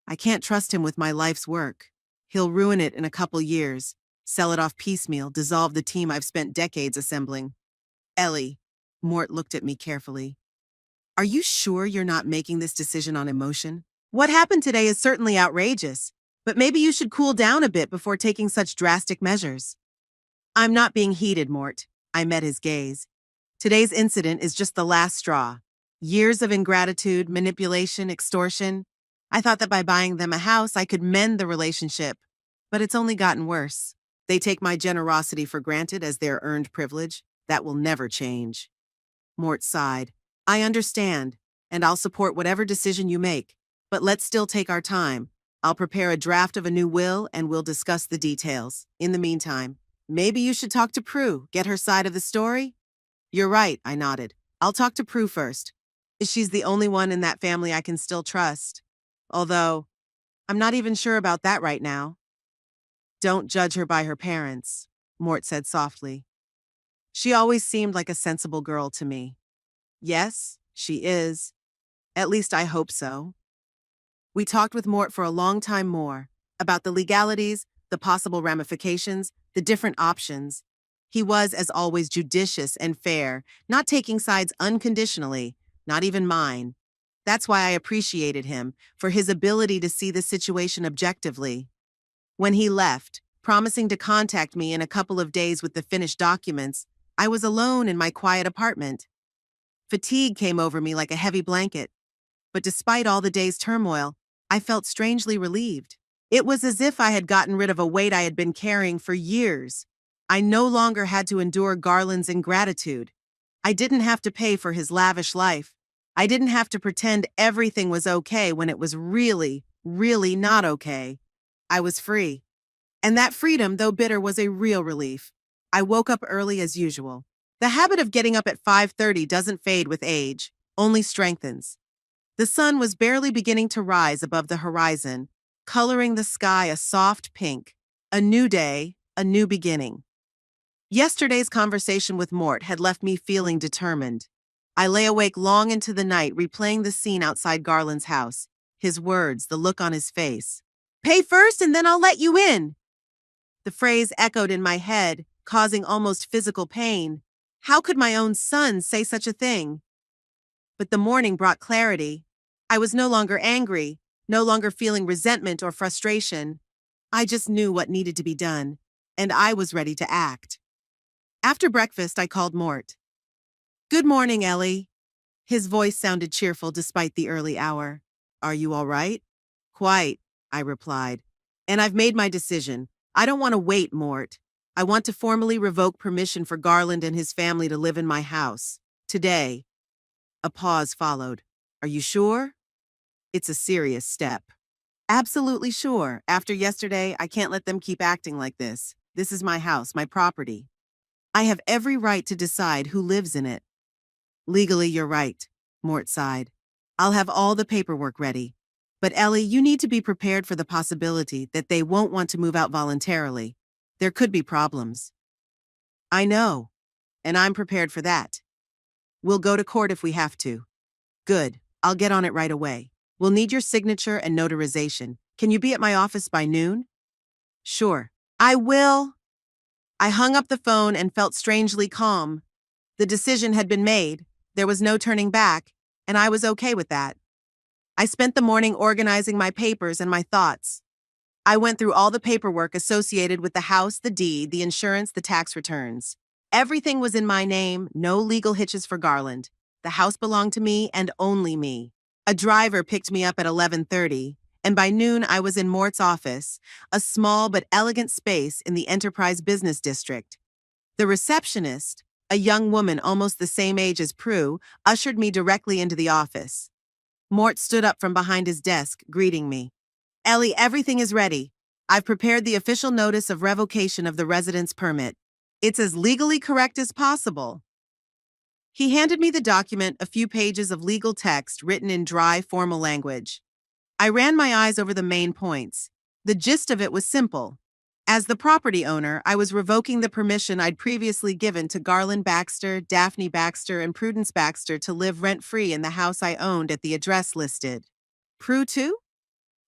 I can't trust him with my life's work. He'll ruin it in a couple years, sell it off piecemeal, dissolve the team I've spent decades assembling. Ellie, Mort looked at me carefully. Are you sure you're not making this decision on emotion? What happened today is certainly outrageous, but maybe you should cool down a bit before taking such drastic measures. I'm not being heated, Mort. I met his gaze. Today's incident is just the last straw. Years of ingratitude, manipulation, extortion. I thought that by buying them a house, I could mend the relationship. But it's only gotten worse. They take my generosity for granted as their earned privilege. That will never change. Mort sighed. I understand, and I'll support whatever decision you make. But let's still take our time. I'll prepare a draft of a new will, and we'll discuss the details. In the meantime, maybe you should talk to Prue, get her side of the story? You're right, I nodded. I'll talk to Prue first. She's the only one in that family I can still trust. Although, I'm not even sure about that right now. Don't judge her by her parents, Mort said softly. She always seemed like a sensible girl to me. Yes, she is. At least I hope so. We talked with Mort for a long time more, about the legalities, the possible ramifications, the different options. He was, as always, judicious and fair, not taking sides unconditionally, not even mine. That's why I appreciated him, for his ability to see the situation objectively. When he left, promising to contact me in a couple of days with the finished documents, I was alone in my quiet apartment. Fatigue came over me like a heavy blanket. But despite all the day's turmoil, I felt strangely relieved. It was as if I had gotten rid of a weight I had been carrying for years. I no longer had to endure Garland's ingratitude. I didn't have to pay for his lavish life. I didn't have to pretend everything was okay when it was really, really not okay. I was free. And that freedom, though bitter, was a real relief. I woke up early as usual. The habit of getting up at 5:30 doesn't fade with age, only strengthens. The sun was barely beginning to rise above the horizon, coloring the sky a soft pink. A new day, a new beginning. Yesterday's conversation with Mort had left me feeling determined. I lay awake long into the night replaying the scene outside Garland's house, his words, the look on his face. "Pay first and then I'll let you in." The phrase echoed in my head, causing almost physical pain. How could my own son say such a thing? But the morning brought clarity. I was no longer angry, no longer feeling resentment or frustration. I just knew what needed to be done, and I was ready to act. After breakfast, I called Mort. "Good morning, Ellie." His voice sounded cheerful despite the early hour. "Are you all right?" "Quite," I replied. "And I've made my decision. I don't want to wait, Mort. I want to formally revoke permission for Garland and his family to live in my house. Today." A pause followed. "Are you sure?" "It's a serious step." "Absolutely sure. After yesterday, I can't let them keep acting like this. This is my house, my property. I have every right to decide who lives in it." "Legally, you're right," Mort sighed. "I'll have all the paperwork ready. But Ellie, you need to be prepared for the possibility that they won't want to move out voluntarily. There could be problems." "I know, and I'm prepared for that. We'll go to court if we have to." "Good. I'll get on it right away. We'll need your signature and notarization. Can you be at my office by noon?" "Sure. I will." I hung up the phone and felt strangely calm. The decision had been made, there was no turning back, and I was okay with that. I spent the morning organizing my papers and my thoughts. I went through all the paperwork associated with the house, the deed, the insurance, the tax returns. Everything was in my name, no legal hitches for Garland. The house belonged to me and only me. A driver picked me up at 11:30, and by noon I was in Mort's office, a small but elegant space in the Enterprise Business District. The receptionist, a young woman almost the same age as Prue, ushered me directly into the office. Mort stood up from behind his desk, greeting me. "Ellie, everything is ready. I've prepared the official notice of revocation of the residence permit. It's as legally correct as possible." He handed me the document, a few pages of legal text written in dry, formal language. I ran my eyes over the main points. The gist of it was simple. As the property owner, I was revoking the permission I'd previously given to Garland Baxter, Daphne Baxter, and Prudence Baxter to live rent-free in the house I owned at the address listed. "Prue too?"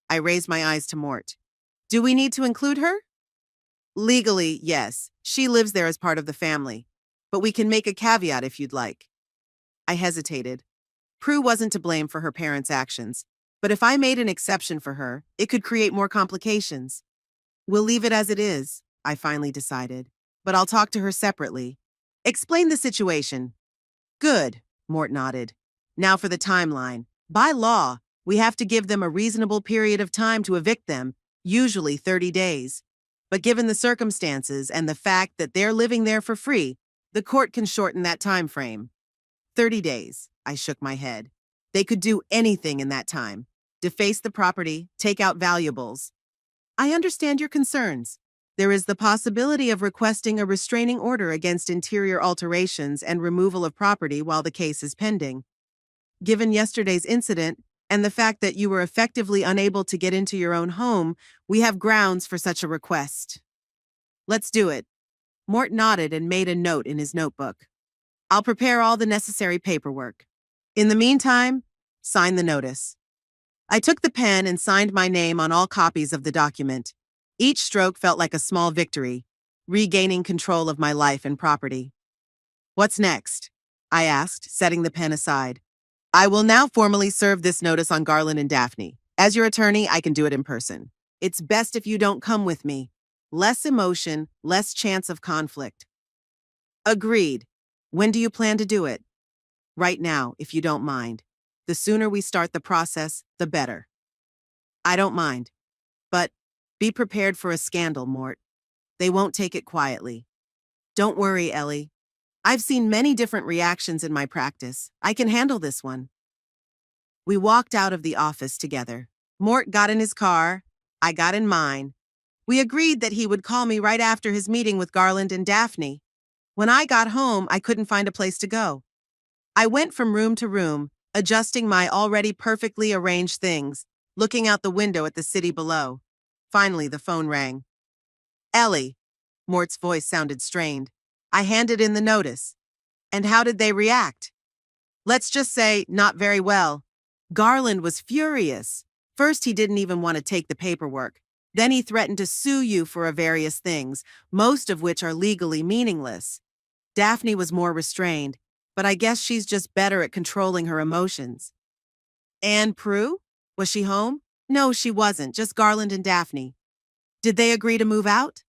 I raised my eyes to Mort. "Do we need to include her?" "Legally, yes. She lives there as part of the family. But we can make a caveat if you'd like." I hesitated. Prue wasn't to blame for her parents' actions, but if I made an exception for her, it could create more complications. "We'll leave it as it is," I finally decided, "but I'll talk to her separately." "Explain the situation." "Good," Mort nodded. "Now for the timeline. By law, we have to give them a reasonable period of time to evict them, usually 30 days. But given the circumstances and the fact that they're living there for free, the court can shorten that time frame." 30 days, I shook my head. They could do anything in that time. Deface the property, take out valuables. "I understand your concerns. There is the possibility of requesting a restraining order against interior alterations and removal of property while the case is pending. Given yesterday's incident and the fact that you were effectively unable to get into your own home, we have grounds for such a request." "Let's do it." Mort nodded and made a note in his notebook. "I'll prepare all the necessary paperwork. In the meantime, sign the notice." I took the pen and signed my name on all copies of the document. Each stroke felt like a small victory, regaining control of my life and property. "What's next?" I asked, setting the pen aside. "I will now formally serve this notice on Garland and Daphne. As your attorney, I can do it in person. It's best if you don't come with me. Less emotion, less chance of conflict." "Agreed. When do you plan to do it?" "Right now, if you don't mind. The sooner we start the process, the better." "I don't mind. But be prepared for a scandal, Mort. They won't take it quietly." "Don't worry, Ellie. I've seen many different reactions in my practice. I can handle this one." We walked out of the office together. Mort got in his car. I got in mine. We agreed that he would call me right after his meeting with Garland and Daphne. When I got home, I couldn't find a place to go. I went from room to room, adjusting my already perfectly arranged things, looking out the window at the city below. Finally, the phone rang. Ellie. Mort's voice sounded strained. I handed in the notice. And how did they react? Let's just say, not very well. Garland was furious. First, he didn't even want to take the paperwork. Then he threatened to sue you for various things, most of which are legally meaningless. Daphne was more restrained, but I guess she's just better at controlling her emotions. Anne Prue? Was she home? No, she wasn't, just Garland and Daphne. Did they agree to move out?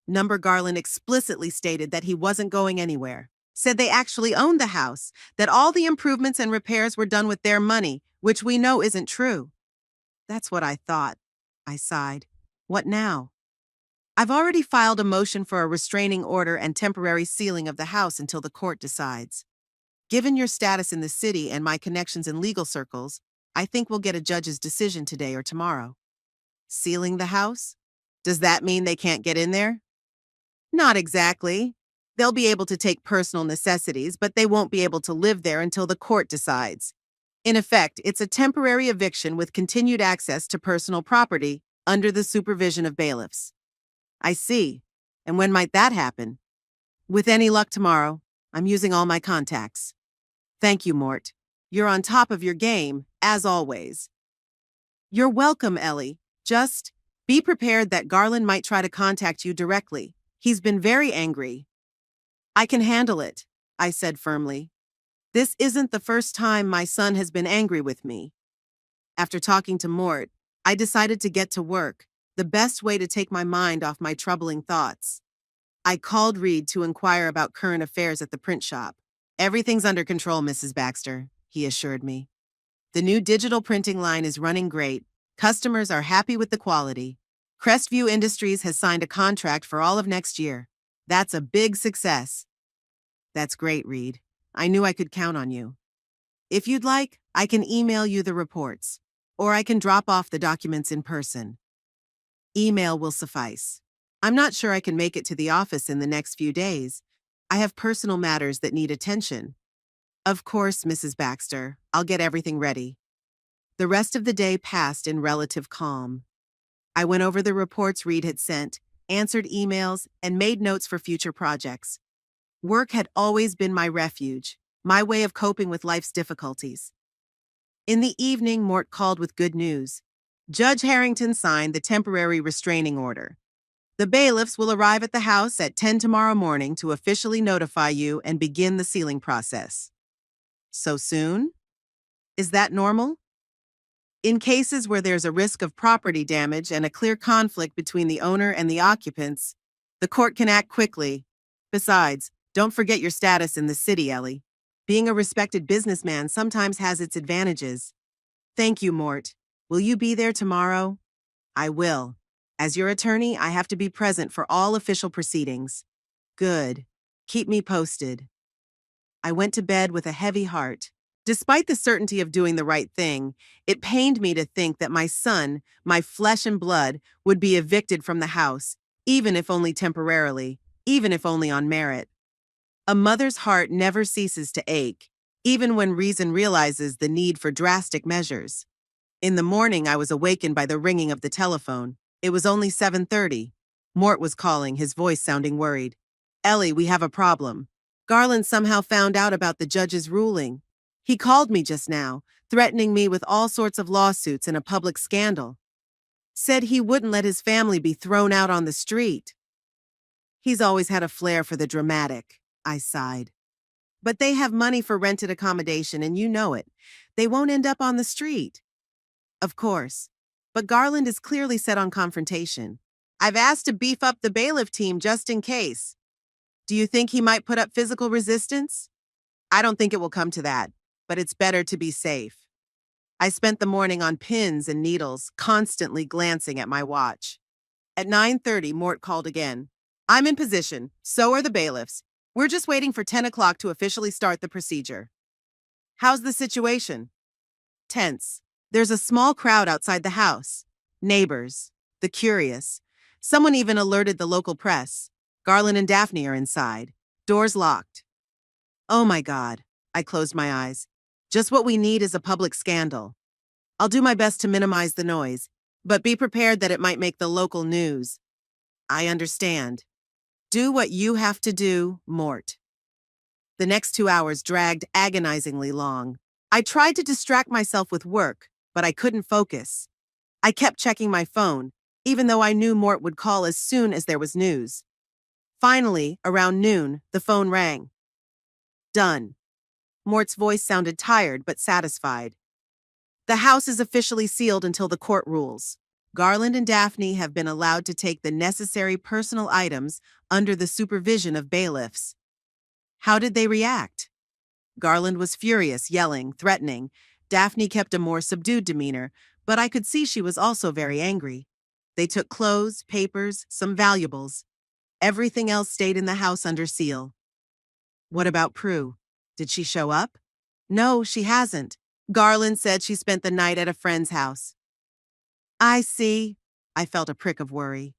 Number Garland explicitly stated that he wasn't going anywhere. Said they actually owned the house, that all the improvements and repairs were done with their money, which we know isn't true. That's what I thought. I sighed. What now? I've already filed a motion for a restraining order and temporary sealing of the house until the court decides. Given your status in the city and my connections in legal circles, I think we'll get a judge's decision today or tomorrow. Sealing the house? Does that mean they can't get in there? Not exactly. They'll be able to take personal necessities, but they won't be able to live there until the court decides. In effect, it's a temporary eviction with continued access to personal property under the supervision of bailiffs. I see. And when might that happen? With any luck tomorrow. I'm using all my contacts. Thank you, Mort. You're on top of your game, as always. You're welcome, Ellie. Just be prepared that Garland might try to contact you directly. He's been very angry. I can handle it, I said firmly. This isn't the first time my son has been angry with me. After talking to Mort, I decided to get to work, the best way to take my mind off my troubling thoughts. I called Reed to inquire about current affairs at the print shop. Everything's under control, Mrs. Baxter, he assured me. The new digital printing line is running great. Customers are happy with the quality. Crestview Industries has signed a contract for all of next year. That's a big success. That's great, Reed. I knew I could count on you. If you'd like, I can email you the reports, or I can drop off the documents in person. Email will suffice. I'm not sure I can make it to the office in the next few days. I have personal matters that need attention. Of course, Mrs. Baxter, I'll get everything ready. The rest of the day passed in relative calm. I went over the reports Reed had sent, answered emails, and made notes for future projects. Work had always been my refuge, my way of coping with life's difficulties. In the evening, Mort called with good news. Judge Harrington signed the temporary restraining order. The bailiffs will arrive at the house at 10 tomorrow morning to officially notify you and begin the sealing process. So soon? Is that normal? In cases where there's a risk of property damage and a clear conflict between the owner and the occupants, the court can act quickly. Besides, don't forget your status in the city, Ellie. Being a respected businessman sometimes has its advantages. Thank you, Mort. Will you be there tomorrow? I will. As your attorney, I have to be present for all official proceedings. Good. Keep me posted. I went to bed with a heavy heart. Despite the certainty of doing the right thing, it pained me to think that my son, my flesh and blood, would be evicted from the house, even if only temporarily, even if only on merit. A mother's heart never ceases to ache, even when reason realizes the need for drastic measures. In the morning, I was awakened by the ringing of the telephone. It was only 7:30. Mort was calling, his voice sounding worried. Ellie, we have a problem. Garland somehow found out about the judge's ruling. He called me just now, threatening me with all sorts of lawsuits and a public scandal. Said he wouldn't let his family be thrown out on the street. He's always had a flair for the dramatic, I sighed. But they have money for rented accommodation and you know it. They won't end up on the street. Of course. But Garland is clearly set on confrontation. I've asked to beef up the bailiff team just in case. Do you think he might put up physical resistance? I don't think it will come to that, but it's better to be safe. I spent the morning on pins and needles, constantly glancing at my watch. At 9:30, Mort called again. I'm in position. So are the bailiffs. We're just waiting for 10 o'clock to officially start the procedure. How's the situation? Tense. There's a small crowd outside the house. Neighbors. The curious. Someone even alerted the local press. Garland and Daphne are inside. Doors locked. Oh my God. I closed my eyes. Just what we need is a public scandal. I'll do my best to minimize the noise, but be prepared that it might make the local news. I understand. Do what you have to do, Mort. The next 2 hours dragged agonizingly long. I tried to distract myself with work, but I couldn't focus. I kept checking my phone, even though I knew Mort would call as soon as there was news. Finally, around noon, the phone rang. Done. Mort's voice sounded tired but satisfied. The house is officially sealed until the court rules. Garland and Daphne have been allowed to take the necessary personal items under the supervision of bailiffs. How did they react? Garland was furious, yelling, threatening. Daphne kept a more subdued demeanor, but I could see she was also very angry. They took clothes, papers, some valuables. Everything else stayed in the house under seal. What about Prue? Did she show up? No, she hasn't. Garland said she spent the night at a friend's house. I see. I felt a prick of worry.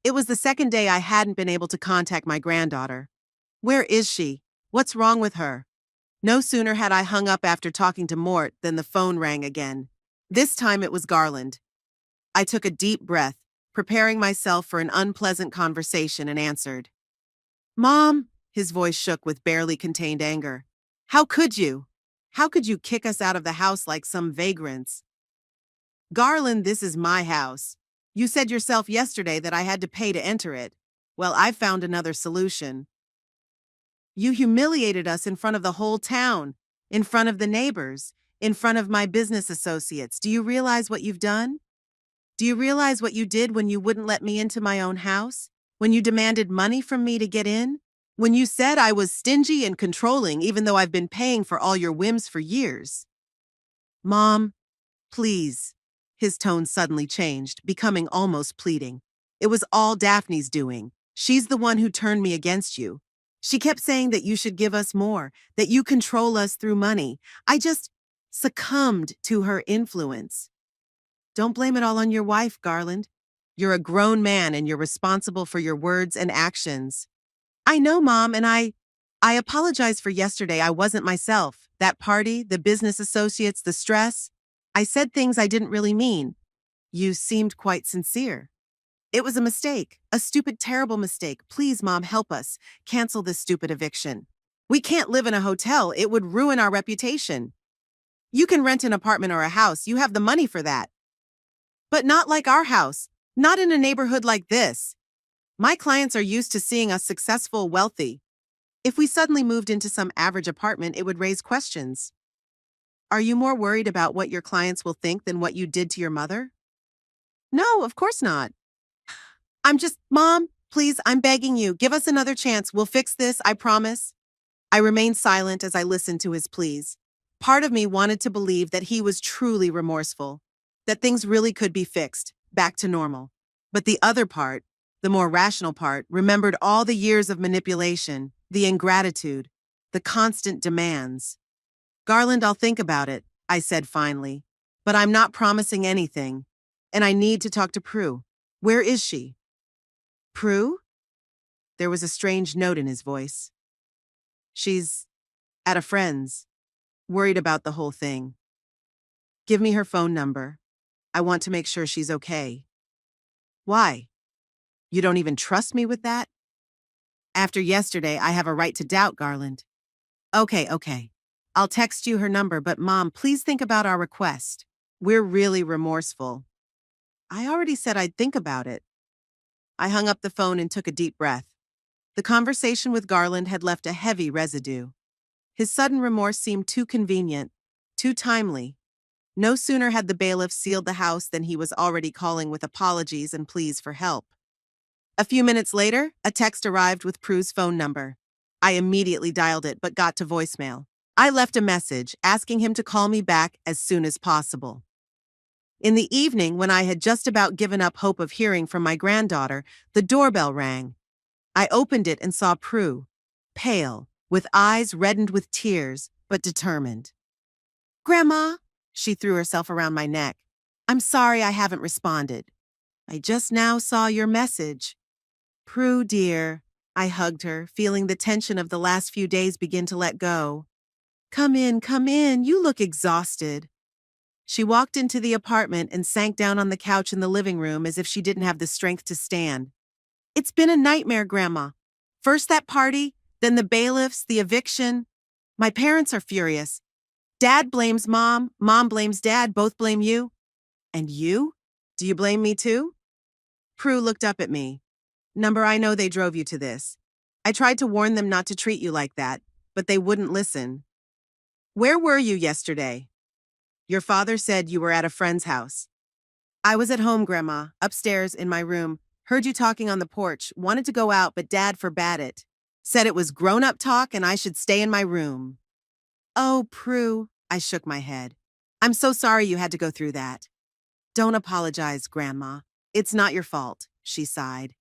It was the second day I hadn't been able to contact my granddaughter. Where is she? What's wrong with her? No sooner had I hung up after talking to Mort than the phone rang again. This time it was Garland. I took a deep breath, preparing myself for an unpleasant conversation, and answered. Mom, his voice shook with barely contained anger. How could you? How could you kick us out of the house like some vagrants? Garland, this is my house. You said yourself yesterday that I had to pay to enter it. Well, I've found another solution. You humiliated us in front of the whole town, in front of the neighbors, in front of my business associates. Do you realize what you've done? Do you realize what you did when you wouldn't let me into my own house? When you demanded money from me to get in? When you said I was stingy and controlling even though I've been paying for all your whims for years? Mom, please. His tone suddenly changed, becoming almost pleading. It was all Daphne's doing. She's the one who turned me against you. She kept saying that you should give us more, that you control us through money. I just succumbed to her influence. Don't blame it all on your wife, Garland. You're a grown man and you're responsible for your words and actions. I know, Mom, and I apologize for yesterday. I wasn't myself. That party, the business associates, the stress. I said things I didn't really mean. You seemed quite sincere. It was a mistake, a stupid, terrible mistake. Please, Mom, help us. Cancel this stupid eviction. We can't live in a hotel. It would ruin our reputation. You can rent an apartment or a house. You have the money for that. But not like our house. Not in a neighborhood like this. My clients are used to seeing us successful, wealthy. If we suddenly moved into some average apartment, it would raise questions. Are you more worried about what your clients will think than what you did to your mother? No, of course not. Mom, please, I'm begging you, give us another chance. We'll fix this, I promise. I remained silent as I listened to his pleas. Part of me wanted to believe that he was truly remorseful, that things really could be fixed, back to normal. But the other part, the more rational part, remembered all the years of manipulation, the ingratitude, the constant demands. Garland, I'll think about it, I said finally. But I'm not promising anything, and I need to talk to Prue. Where is she? Prue? There was a strange note in his voice. She's at a friend's, worried about the whole thing. Give me her phone number. I want to make sure she's okay. Why? You don't even trust me with that? After yesterday, I have a right to doubt, Garland. Okay. I'll text you her number, but Mom, please think about our request. We're really remorseful. I already said I'd think about it. I hung up the phone and took a deep breath. The conversation with Garland had left a heavy residue. His sudden remorse seemed too convenient, too timely. No sooner had the bailiff sealed the house than he was already calling with apologies and pleas for help. A few minutes later, a text arrived with Prue's phone number. I immediately dialed it but got to voicemail. I left a message asking him to call me back as soon as possible. In the evening, when I had just about given up hope of hearing from my granddaughter, the doorbell rang. I opened it and saw Prue, pale, with eyes reddened with tears, but determined. Grandma, she threw herself around my neck. I'm sorry I haven't responded. I just now saw your message. Prue, dear. I hugged her, feeling the tension of the last few days begin to let go. Come in, come in. You look exhausted. She walked into the apartment and sank down on the couch in the living room as if she didn't have the strength to stand. It's been a nightmare, Grandma. First that party, then the bailiffs, the eviction. My parents are furious. Dad blames Mom, Mom blames Dad, both blame you. And you? Do you blame me too? Prue looked up at me. Number, I know they drove you to this. I tried to warn them not to treat you like that, but they wouldn't listen. Where were you yesterday? Your father said you were at a friend's house. I was at home, Grandma, upstairs in my room. Heard you talking on the porch, wanted to go out, but Dad forbade it. Said it was grown-up talk and I should stay in my room. Oh, Prue, I shook my head. I'm so sorry you had to go through that. Don't apologize, Grandma. It's not your fault, she sighed.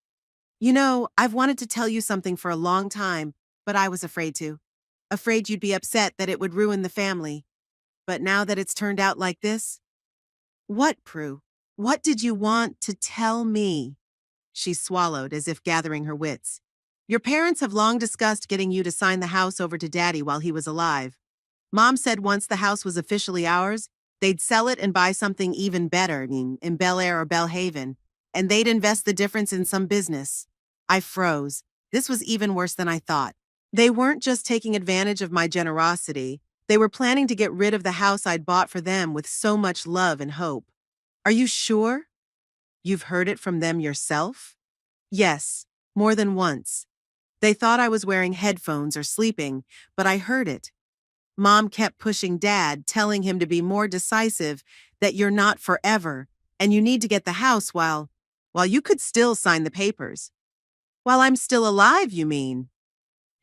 You know, I've wanted to tell you something for a long time, but I was afraid to. Afraid you'd be upset that it would ruin the family. But now that it's turned out like this... What, Prue? What did you want to tell me? She swallowed as if gathering her wits. Your parents have long discussed getting you to sign the house over to Daddy while he was alive. Mom said once the house was officially ours, they'd sell it and buy something even better, in Bel Air or Belhaven, and they'd invest the difference in some business. I froze. This was even worse than I thought. They weren't just taking advantage of my generosity. They were planning to get rid of the house I'd bought for them with so much love and hope. Are you sure? You've heard it from them yourself? Yes, more than once. They thought I was wearing headphones or sleeping, but I heard it. Mom kept pushing Dad, telling him to be more decisive, that you're not forever, and you need to get the house while you could still sign the papers. While I'm still alive, you mean?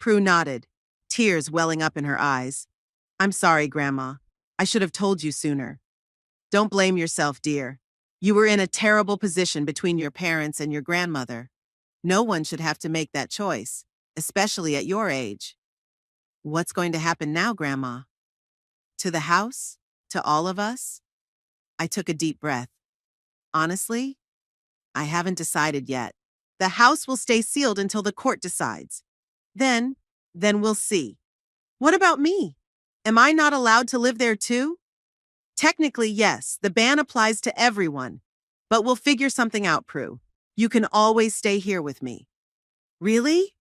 Prue nodded, tears welling up in her eyes. I'm sorry, Grandma. I should have told you sooner. Don't blame yourself, dear. You were in a terrible position between your parents and your grandmother. No one should have to make that choice, especially at your age. What's going to happen now, Grandma? To the house? To all of us? I took a deep breath. Honestly, I haven't decided yet. The house will stay sealed until the court decides. Then we'll see. What about me? Am I not allowed to live there too? Technically, yes, the ban applies to everyone. But we'll figure something out, Prue. You can always stay here with me. Really?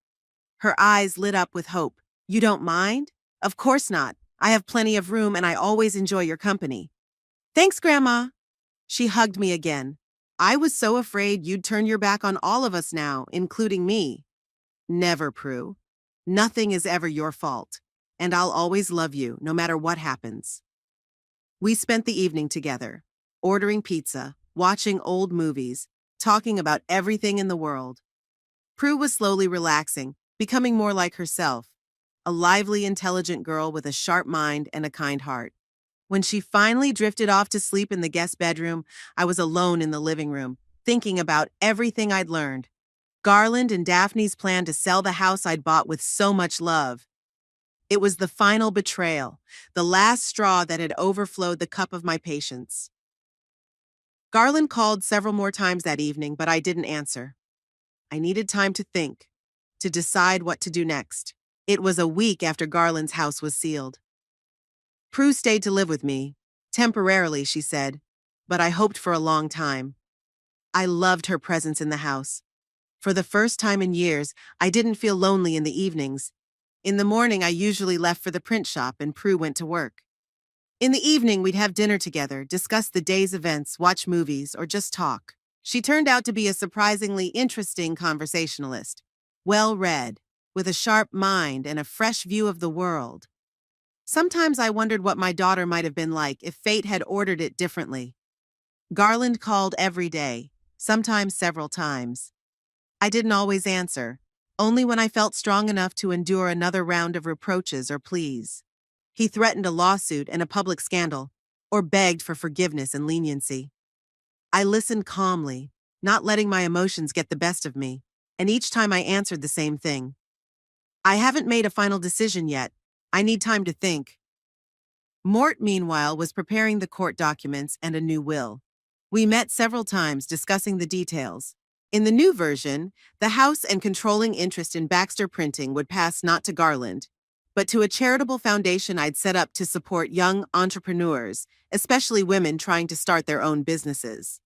Her eyes lit up with hope. You don't mind? Of course not. I have plenty of room and I always enjoy your company. Thanks, Grandma. She hugged me again. I was so afraid you'd turn your back on all of us now, including me. Never, Prue. Nothing is ever your fault. And I'll always love you, no matter what happens. We spent the evening together, ordering pizza, watching old movies, talking about everything in the world. Prue was slowly relaxing, becoming more like herself, a lively, intelligent girl with a sharp mind and a kind heart. When she finally drifted off to sleep in the guest bedroom, I was alone in the living room, thinking about everything I'd learned. Garland and Daphne's plan to sell the house I'd bought with so much love. It was the final betrayal, the last straw that had overflowed the cup of my patience. Garland called several more times that evening, but I didn't answer. I needed time to think, to decide what to do next. It was a week after Garland's house was sealed. Prue stayed to live with me. Temporarily, she said, but I hoped for a long time. I loved her presence in the house. For the first time in years, I didn't feel lonely in the evenings. In the morning, I usually left for the print shop and Prue went to work. In the evening, we'd have dinner together, discuss the day's events, watch movies, or just talk. She turned out to be a surprisingly interesting conversationalist. Well-read, with a sharp mind and a fresh view of the world. Sometimes I wondered what my daughter might have been like if fate had ordered it differently. Garland called every day, sometimes several times. I didn't always answer, only when I felt strong enough to endure another round of reproaches or pleas. He threatened a lawsuit and a public scandal, or begged for forgiveness and leniency. I listened calmly, not letting my emotions get the best of me, and each time I answered the same thing. I haven't made a final decision yet. I need time to think. Mort, meanwhile, was preparing the court documents and a new will. We met several times discussing the details. In the new version, the house and controlling interest in Baxter Printing would pass not to Garland, but to a charitable foundation I'd set up to support young entrepreneurs, especially women trying to start their own businesses.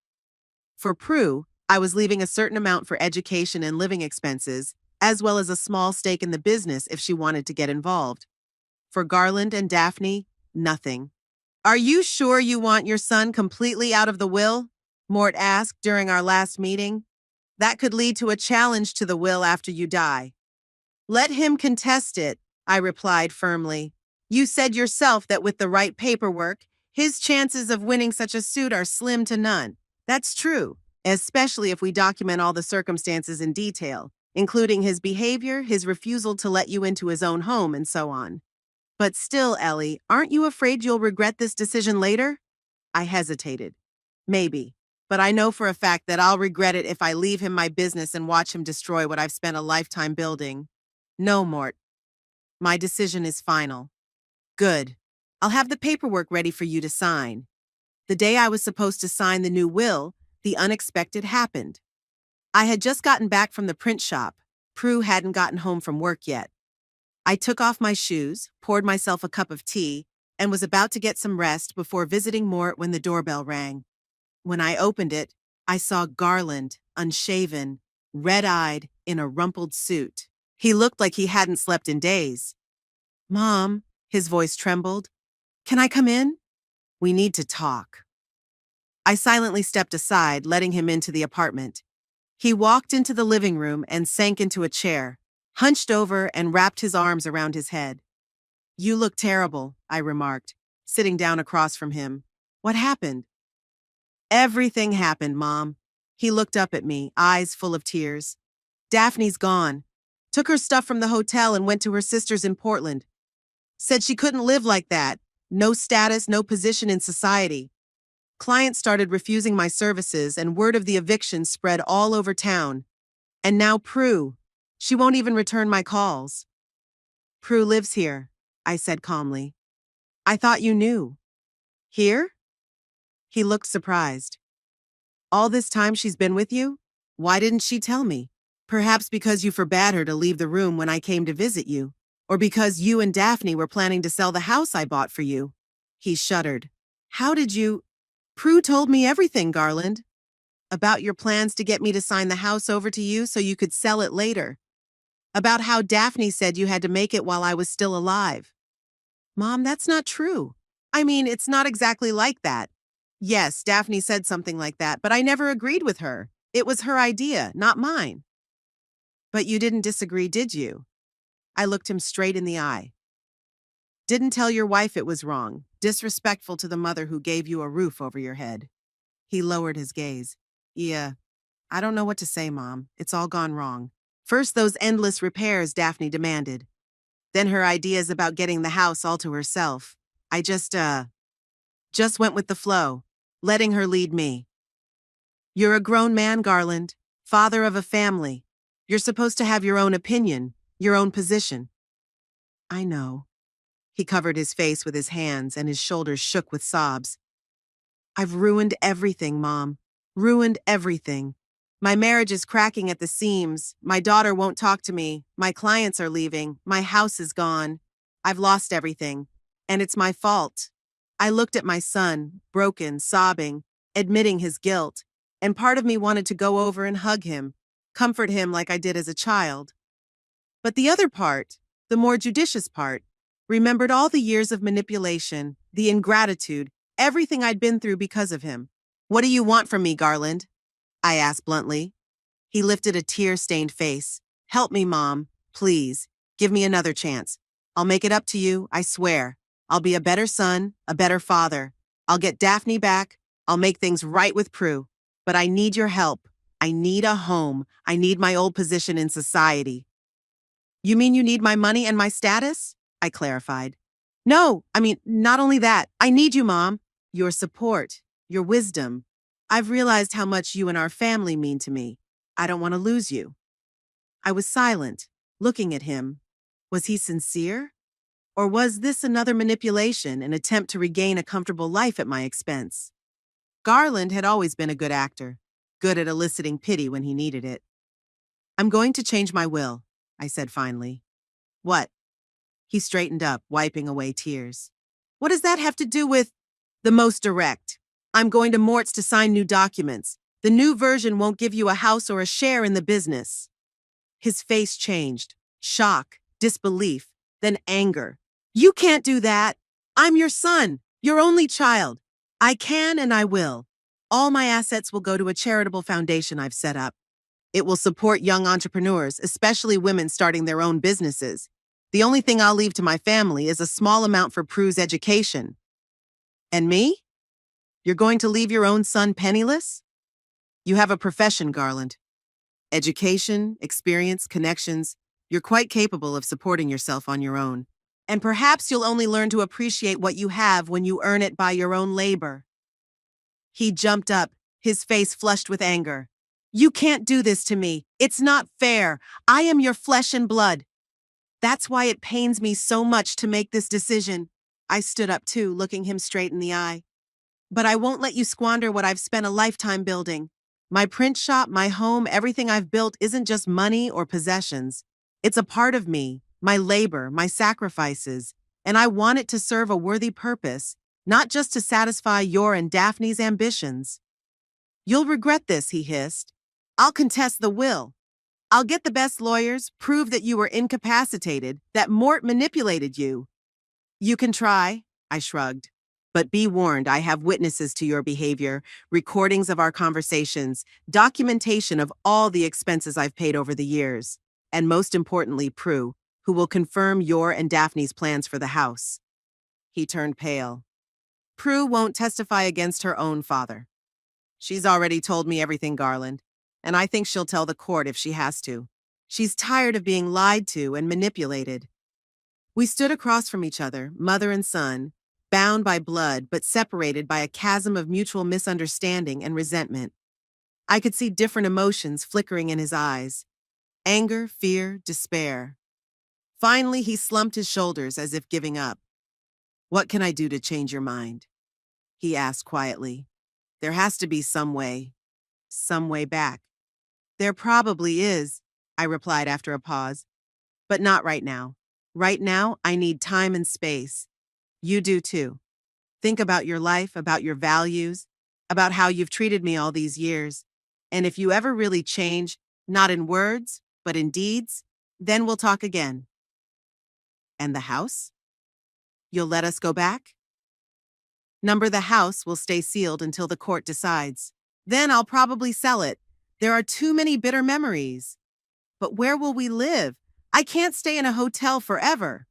For Prue, I was leaving a certain amount for education and living expenses, as well as a small stake in the business if she wanted to get involved. For Garland and Daphne, nothing. Are you sure you want your son completely out of the will? Mort asked during our last meeting. That could lead to a challenge to the will after you die. Let him contest it, I replied firmly. You said yourself that with the right paperwork, his chances of winning such a suit are slim to none. That's true, especially if we document all the circumstances in detail, including his behavior, his refusal to let you into his own home, and so on. But still, Ellie, aren't you afraid you'll regret this decision later? I hesitated. Maybe. But I know for a fact that I'll regret it if I leave him my business and watch him destroy what I've spent a lifetime building. No, Mort. My decision is final. Good. I'll have the paperwork ready for you to sign. The day I was supposed to sign the new will, the unexpected happened. I had just gotten back from the print shop. Prue hadn't gotten home from work yet. I took off my shoes, poured myself a cup of tea, and was about to get some rest before visiting Mort when the doorbell rang. When I opened it, I saw Garland, unshaven, red-eyed, in a rumpled suit. He looked like he hadn't slept in days. Mom, his voice trembled. Can I come in? We need to talk. I silently stepped aside, letting him into the apartment. He walked into the living room and sank into a chair, hunched over and wrapped his arms around his head. You look terrible, I remarked, sitting down across from him. What happened? Everything happened, Mom. He looked up at me, eyes full of tears. Daphne's gone. Took her stuff from the hotel and went to her sister's in Portland. Said she couldn't live like that. No status, no position in society. Clients started refusing my services and word of the eviction spread all over town. And now Prue. She won't even return my calls. Prue lives here, I said calmly. I thought you knew. Here? He looked surprised. All this time she's been with you? Why didn't she tell me? Perhaps because you forbade her to leave the room when I came to visit you, or because you and Daphne were planning to sell the house I bought for you. He shuddered. How did you? Prue told me everything, Garland. About your plans to get me to sign the house over to you so you could sell it later. About how Daphne said you had to make it while I was still alive. Mom, that's not true. I mean, it's not exactly like that. Yes, Daphne said something like that, but I never agreed with her. It was her idea, not mine. But you didn't disagree, did you? I looked him straight in the eye. Didn't tell your wife it was wrong, disrespectful to the mother who gave you a roof over your head. He lowered his gaze. Yeah, I don't know what to say, Mom. It's all gone wrong. First, those endless repairs Daphne demanded. Then her ideas about getting the house all to herself. I just went with the flow, letting her lead me. You're a grown man, Garland, father of a family. You're supposed to have your own opinion, your own position. I know. He covered his face with his hands and his shoulders shook with sobs. I've ruined everything, Mom. Ruined everything. My marriage is cracking at the seams. My daughter won't talk to me. My clients are leaving. My house is gone. I've lost everything. And it's my fault. I looked at my son, broken, sobbing, admitting his guilt, and part of me wanted to go over and hug him, comfort him like I did as a child. But the other part, the more judicious part, remembered all the years of manipulation, the ingratitude, everything I'd been through because of him. What do you want from me, Garland? I asked bluntly. He lifted a tear-stained face. Help me, Mom. Please. Give me another chance. I'll make it up to you, I swear. I'll be a better son, a better father. I'll get Daphne back. I'll make things right with Prue. But I need your help. I need a home. I need my old position in society. You mean you need my money and my status? I clarified. No, not only that. I need you, Mom. Your support, your wisdom. I've realized how much you and our family mean to me. I don't want to lose you. I was silent, looking at him. Was he sincere? Or was this another manipulation, an attempt to regain a comfortable life at my expense? Garland had always been a good actor, good at eliciting pity when he needed it. I'm going to change my will, I said finally. What? He straightened up, wiping away tears. What does that have to do with the most direct? I'm going to Mort's to sign new documents. The new version won't give you a house or a share in the business. His face changed. Shock, disbelief, then anger. You can't do that. I'm your son, your only child. I can and I will. All my assets will go to a charitable foundation I've set up. It will support young entrepreneurs, especially women starting their own businesses. The only thing I'll leave to my family is a small amount for Prue's education. And me? You're going to leave your own son penniless? You have a profession, Garland. Education, experience, connections. You're quite capable of supporting yourself on your own. And perhaps you'll only learn to appreciate what you have when you earn it by your own labor. He jumped up, his face flushed with anger. You can't do this to me. It's not fair. I am your flesh and blood. That's why it pains me so much to make this decision. I stood up too, looking him straight in the eye. But I won't let you squander what I've spent a lifetime building. My print shop, my home, everything I've built isn't just money or possessions. It's a part of me, my labor, my sacrifices, and I want it to serve a worthy purpose, not just to satisfy your and Daphne's ambitions. You'll regret this, he hissed. I'll contest the will. I'll get the best lawyers, prove that you were incapacitated, that Mort manipulated you. You can try, I shrugged. But be warned, I have witnesses to your behavior, recordings of our conversations, documentation of all the expenses I've paid over the years, and most importantly, Prue, who will confirm your and Daphne's plans for the house. He turned pale. Prue won't testify against her own father. She's already told me everything, Garland, and I think she'll tell the court if she has to. She's tired of being lied to and manipulated. We stood across from each other, mother and son, bound by blood but separated by a chasm of mutual misunderstanding and resentment. I could see different emotions flickering in his eyes. Anger, fear, despair. Finally, he slumped his shoulders as if giving up. What can I do to change your mind? He asked quietly. There has to be some way back. There probably is, I replied after a pause. But not right now. Right now, I need time and space. You do too. Think about your life, about your values, about how you've treated me all these years. And if you ever really change, not in words, but in deeds, then we'll talk again. And the house? You'll let us go back? Number the house will stay sealed until the court decides. Then I'll probably sell it. There are too many bitter memories. But where will we live? I can't stay in a hotel forever.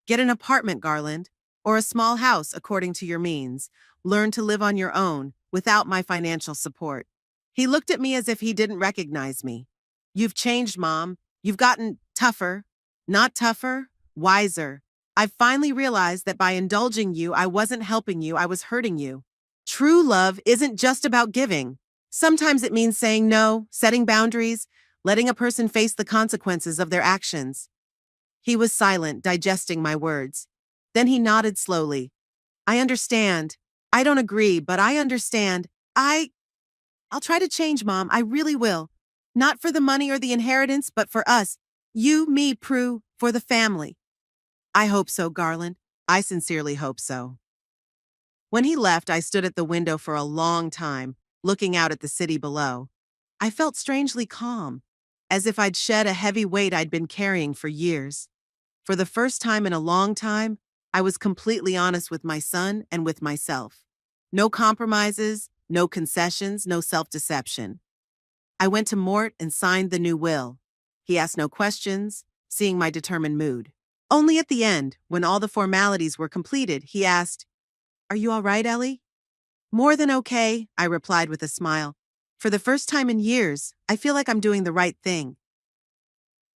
Get an apartment, Garland, or a small house according to your means. Learn to live on your own without my financial support. He looked at me as if he didn't recognize me. You've changed, Mom. You've gotten tougher. Not tougher, wiser. I've finally realized that by indulging you, I wasn't helping you, I was hurting you. True love isn't just about giving. Sometimes it means saying no, setting boundaries, letting a person face the consequences of their actions. He was silent, digesting my words. Then he nodded slowly. I understand. I don't agree, but I understand. I'll try to change, Mom. I really will. Not for the money or the inheritance, but for us. You, me, Prue, for the family. I hope so, Garland. I sincerely hope so. When he left, I stood at the window for a long time, looking out at the city below. I felt strangely calm, as if I'd shed a heavy weight I'd been carrying for years. For the first time in a long time, I was completely honest with my son and with myself. No compromises, no concessions, no self-deception. I went to Mort and signed the new will. He asked no questions, seeing my determined mood. Only at the end, when all the formalities were completed, he asked, Are you all right, Ellie? More than okay, I replied with a smile. For the first time in years, I feel like I'm doing the right thing.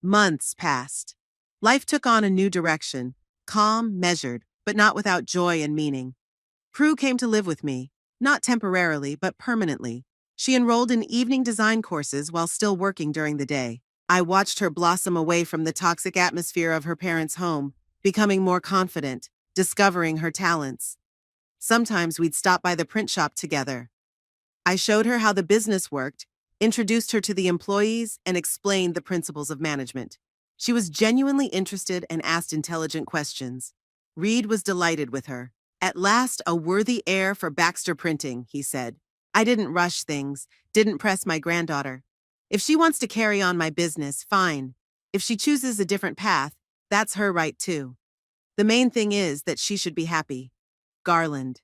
Months passed. Life took on a new direction, calm, measured, but not without joy and meaning. Prue came to live with me, not temporarily, but permanently. She enrolled in evening design courses while still working during the day. I watched her blossom away from the toxic atmosphere of her parents' home, becoming more confident, discovering her talents. Sometimes we'd stop by the print shop together. I showed her how the business worked, introduced her to the employees, and explained the principles of management. She was genuinely interested and asked intelligent questions. Reed was delighted with her. At last, a worthy heir for Baxter Printing, he said. I didn't rush things, didn't press my granddaughter. If she wants to carry on my business, fine. If she chooses a different path, that's her right too. The main thing is that she should be happy. Garland.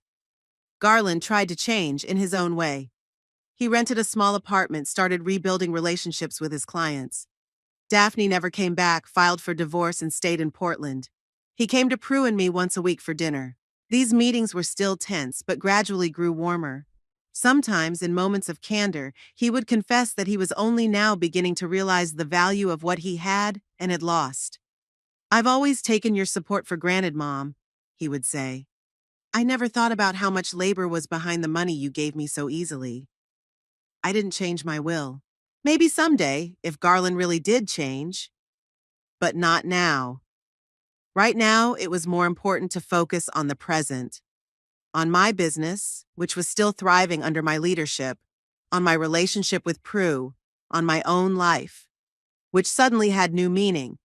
Garland tried to change in his own way. He rented a small apartment, started rebuilding relationships with his clients. Daphne never came back, filed for divorce, and stayed in Portland. He came to Prue and me once a week for dinner. These meetings were still tense, but gradually grew warmer. Sometimes, in moments of candor, he would confess that he was only now beginning to realize the value of what he had and had lost. I've always taken your support for granted, Mom, he would say. I never thought about how much labor was behind the money you gave me so easily. I didn't change my will. Maybe someday, if Garland really did change. But not now. Right now, it was more important to focus on the present. On my business, which was still thriving under my leadership, on my relationship with Prue, on my own life, which suddenly had new meaning,